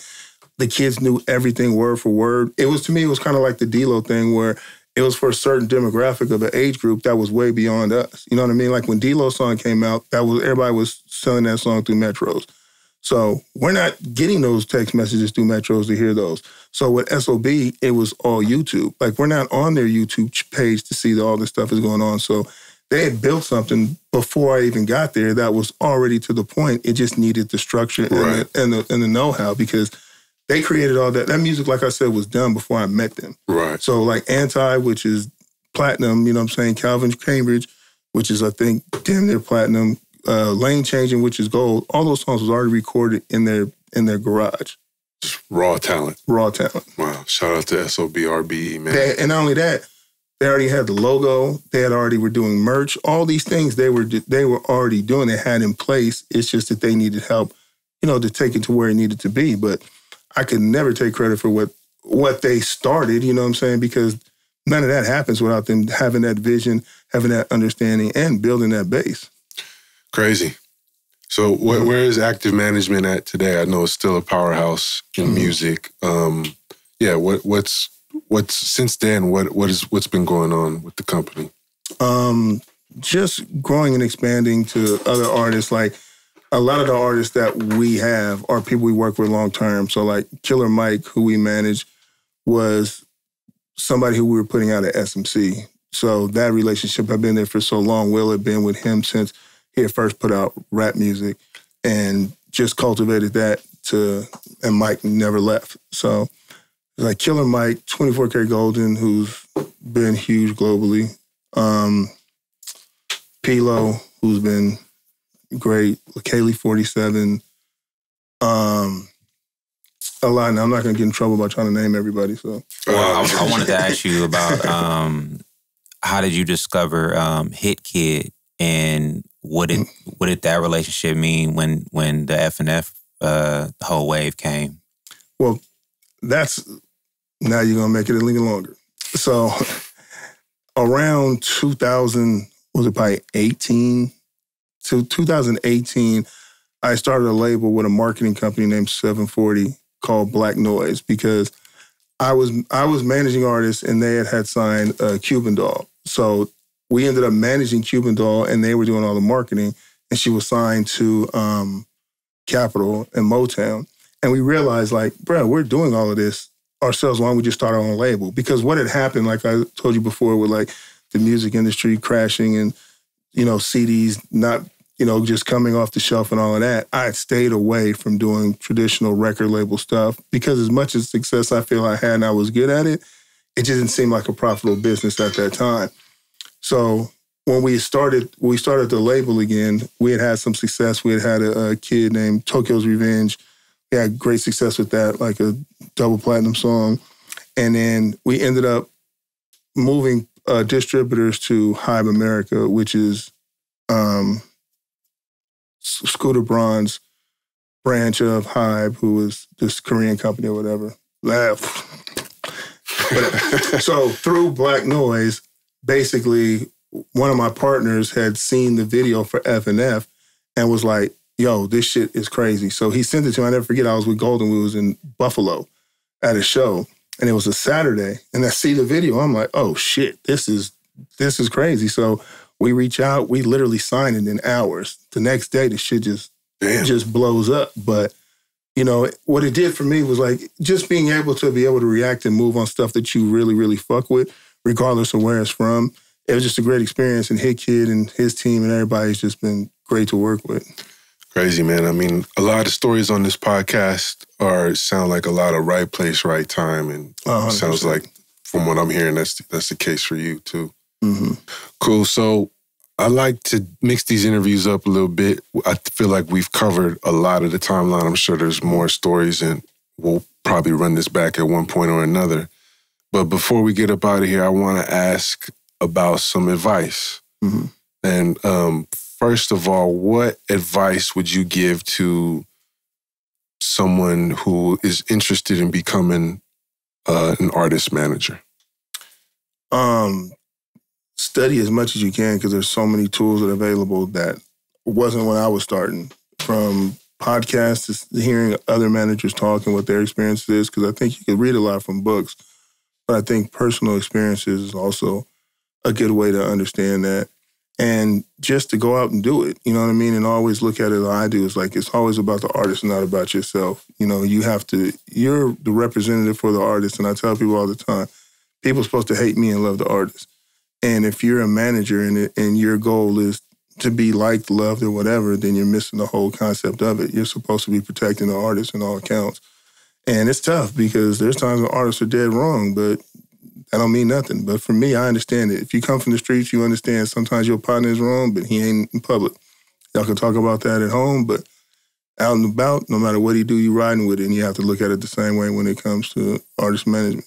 The kids knew everything word for word. It was, to me, it was kind of like the D-Lo thing where it was for a certain demographic of an age group that was way beyond us. You know what I mean? Like when D-Lo's song came out, everybody was selling that song through metros. So we're not getting those text messages through metros to hear those. So with SOB, it was all YouTube. Like we're not on their YouTube page to see that all this stuff is going on. So they had built something before I even got there that was already to the point. It just needed the structure and the know-how because they created all that. That music, like I said, was done before I met them. Right. So like Anti, which is platinum, you know what I'm saying? Calvin Cambridge, which is, I think, damn near platinum. Lane Changing, which is gold. All those songs was already recorded in their garage. Just raw talent. Raw talent. Wow. Shout out to SOBxRBE, man. And not only that, they already had the logo. They were doing merch. All these things they were already doing. They had in place. It's just that they needed help, you know, to take it to where it needed to be. But I could never take credit for what they started, you know what I'm saying? Because none of that happens without them having that vision, having that understanding, and building that base. Crazy. So where is Active Management at today? I know it's still a powerhouse in music. What's since then? What's been going on with the company? Just growing and expanding to other artists. Like a lot of the artists that we have are people we work with long term. So like Killer Mike, who we manage, was somebody who we were putting out at SMC. So that relationship had been there for so long. Will had been with him since he had first put out rap music and just cultivated that and Mike never left. So like Killer Mike, 24K Golden, who's been huge globally. Pilo, who's been great. Kaylee 47. A lot. Now, I'm not going to get in trouble by trying to name everybody. So, I wanted to ask you about how did you discover Hittkidd and what did that relationship mean when the F&F the whole wave came? Well, now you're gonna make it a little longer. So around 2000, was it probably 18? So 2018, I started a label with a marketing company named 740 called Black Noise because I was managing artists and they had signed Cuban Doll. So we ended up managing Cuban Doll and they were doing all the marketing and she was signed to Capitol and Motown. And we realized like, bro, we're doing all of this ourselves. Why don't we just start our own label? Because what had happened, like I told you before, with like the music industry crashing and, you know, CDs not, you know, just coming off the shelf and all of that, I had stayed away from doing traditional record label stuff because as much as success I feel I had and I was good at it, it just didn't seem like a profitable business at that time. So when we started the label again, we had some success. We had a kid named Tokyo's Revenge. We had great success with that, like a double platinum song. And then we ended up moving distributors to Hive America, which is Scooter Braun's branch of Hybe, who was this Korean company or whatever. Laugh. So through Black Noise, basically, one of my partners had seen the video for F&F and was like, yo, this shit is crazy. So he sent it to me. I never forget, I was with Golden. We was in Buffalo at a show, and it was a Saturday. And I see the video. I'm like, oh, shit, this is crazy. So we reach out. We literally sign it in hours. The next day, the shit just blows up. But, you know, what it did for me was like just being able to react and move on stuff that you really, really fuck with, regardless of where it's from. It was just a great experience. And Hittkidd and his team and everybody's just been great to work with. Crazy, man. I mean, a lot of stories on this podcast sound like a lot of right place, right time. And sounds like, from what I'm hearing, that's the case for you, too. Mm-hmm. Cool. So I like to mix these interviews up a little bit. I feel like we've covered a lot of the timeline. I'm sure there's more stories, and we'll probably run this back at one point or another. But before we get up out of here, I want to ask about some advice. Mm-hmm. And first of all, what advice would you give to someone who is interested in becoming an artist manager? Study as much as you can, because there's so many tools that are available that wasn't when I was starting. From podcasts to hearing other managers talk and what their experience is, because I think you can read a lot from books, but I think personal experiences is also a good way to understand that. And just to go out and do it, you know what I mean? And always look at it like I do. It's like, it's always about the artist and not about yourself. You know, you're the representative for the artist. And I tell people all the time, people are supposed to hate me and love the artist. And if you're a manager and your goal is to be liked, loved, or whatever, then you're missing the whole concept of it. You're supposed to be protecting the artist in all accounts. And it's tough because there's times when artists are dead wrong, but that don't mean nothing. But for me, I understand it. If you come from the streets, you understand sometimes your partner is wrong, but he ain't in public. Y'all can talk about that at home, but out and about, no matter what he do, you riding with it, and you have to look at it the same way when it comes to artist management.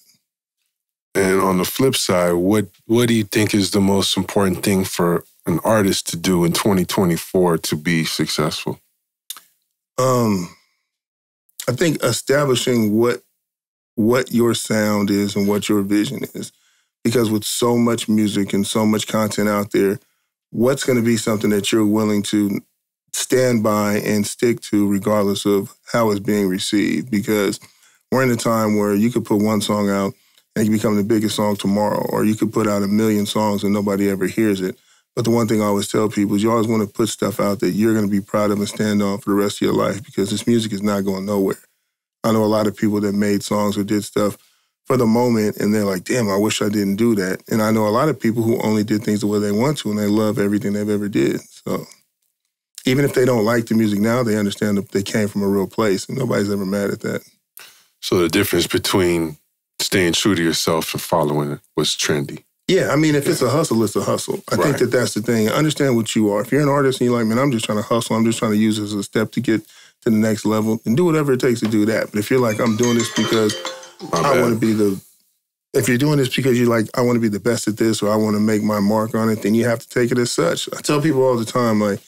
And on the flip side, what do you think is the most important thing for an artist to do in 2024 to be successful? I think establishing what your sound is and what your vision is. Because with so much music and so much content out there, what's going to be something that you're willing to stand by and stick to regardless of how it's being received? Because we're in a time where you could put one song out and it can become the biggest song tomorrow, or you could put out 1 million songs and nobody ever hears it. But the one thing I always tell people is you always want to put stuff out that you're going to be proud of and stand on for the rest of your life, because this music is not going nowhere. I know a lot of people that made songs or did stuff for the moment, and they're like, damn, I wish I didn't do that. And I know a lot of people who only did things the way they want to, and they love everything they've ever did. So even if they don't like the music now, they understand that they came from a real place, and nobody's ever mad at that. So the difference between staying true to yourself and following what's trendy. Yeah, I mean, if it's a hustle, it's a hustle. I think that's the thing. Understand what you are. If you're an artist and you're like, man, I'm just trying to hustle, I'm just trying to use this as a step to get to the next level, and do whatever it takes to do that. But if you're like, I'm doing this because I want to be if you're doing this because you're like, I want to be the best at this, or I want to make my mark on it, then you have to take it as such. I tell people all the time, like,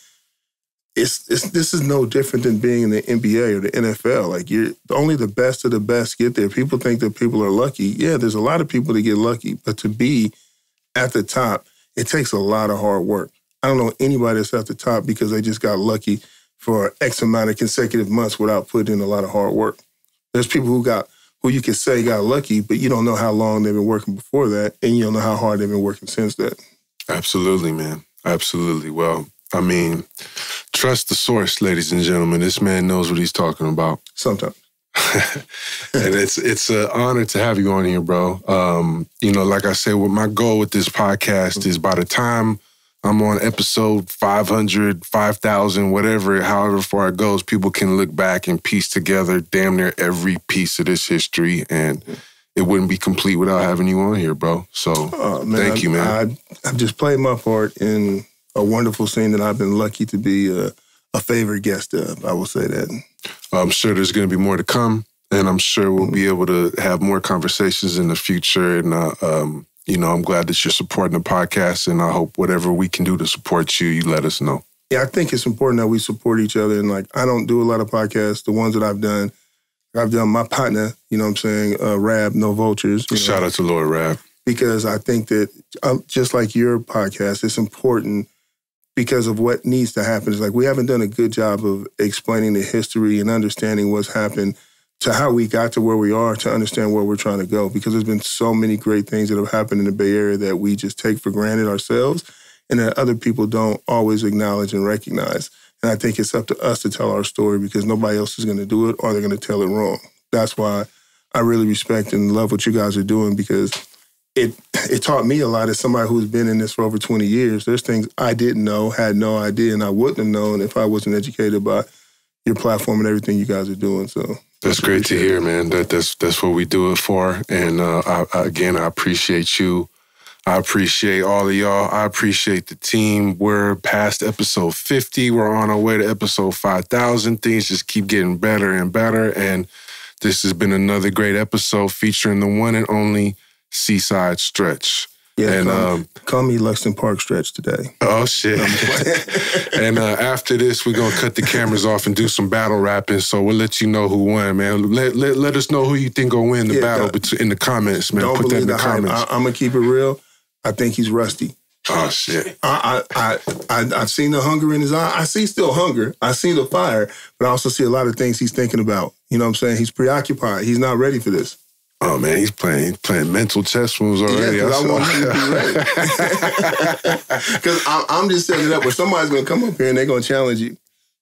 this is no different than being in the NBA or the NFL. Like, only the best of the best get there. People think that people are lucky. Yeah, there's a lot of people that get lucky, but to be at the top, it takes a lot of hard work. I don't know anybody that's at the top because they just got lucky for X amount of consecutive months without putting in a lot of hard work. There's people who you can say got lucky, but you don't know how long they've been working before that, and you don't know how hard they've been working since that. Absolutely, man. Absolutely. Well, I mean, trust the source, ladies and gentlemen. This man knows what he's talking about. Sometimes. And it's an honor to have you on here, bro. You know, like I said, what my goal with this podcast is by the time I'm on episode 500, 5,000, whatever, however far it goes, people can look back and piece together damn near every piece of this history, and it wouldn't be complete without having you on here, bro. So thank you, man. I've just played my part in a wonderful scene that I've been lucky to be a favorite guest of. I will say that. I'm sure there's going to be more to come, and I'm sure we'll be able to have more conversations in the future. And, you know, I'm glad that you're supporting the podcast, and I hope whatever we can do to support you, you let us know. Yeah, I think it's important that we support each other. And like, I don't do a lot of podcasts. The ones that I've done my partner, you know what I'm saying, Rab, No Vultures. Shout out to Lord Rab. Because I think that just like your podcast, it's important because of what needs to happen. It's like we haven't done a good job of explaining the history and understanding what's happened to how we got to where we are, to understand where we're trying to go. Because there's been so many great things that have happened in the Bay Area that we just take for granted ourselves and that other people don't always acknowledge and recognize. And I think it's up to us to tell our story because nobody else is going to do it or they're going to tell it wrong. That's why I really respect and love what you guys are doing because it taught me a lot as somebody who's been in this for over 20 years. There's things I didn't know, had no idea, and I wouldn't have known if I wasn't educated by your platform and everything you guys are doing. So that's great to hear, man. That's what we do it for. And I appreciate you. I appreciate all of y'all. I appreciate the team. We're past episode 50. We're on our way to episode 5,000. Things just keep getting better and better. And this has been another great episode featuring the one and only Seaside Stretch. Yeah, and call me Lexington Park Stretch today. Oh, shit. And after this, we're going to cut the cameras off and do some battle rapping. So we'll let you know who won, man. Let us know who you think will win the battle in the comments, man. Don't Put that in the hype. comments. I'm going to keep it real. I think he's rusty. Oh, shit. I've seen the hunger in his eye. I see still hunger. I see the fire, but I also see a lot of things he's thinking about. You know what I'm saying? He's preoccupied. He's not ready for this. Oh, man, he's playing mental chess moves already. Yeah, I want him to be ready. Because I'm just setting it up where somebody's going to come up here and they're going to challenge you.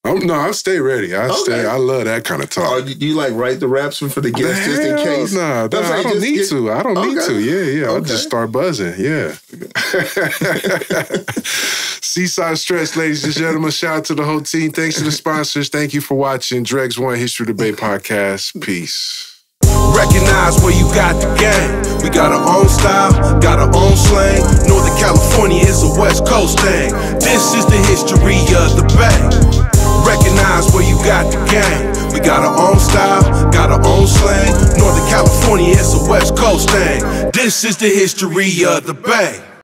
I'll stay ready. I love that kind of talk. Do you like write the raps for the guests just in case? No, I don't need to. I don't need to. Yeah. I'll just start buzzing. Yeah. Seaside Stretch, ladies and gentlemen. Shout out to the whole team. Thanks to the sponsors. Thank you for watching Dregs One History Debate Podcast. Peace. Recognize where you got the game. We got our own style, got our own slang. Northern California is a West Coast thing. This is the history of the Bay. Recognize where you got the game. We got our own style, got our own slang. Northern California is a West Coast thing. This is the history of the Bay.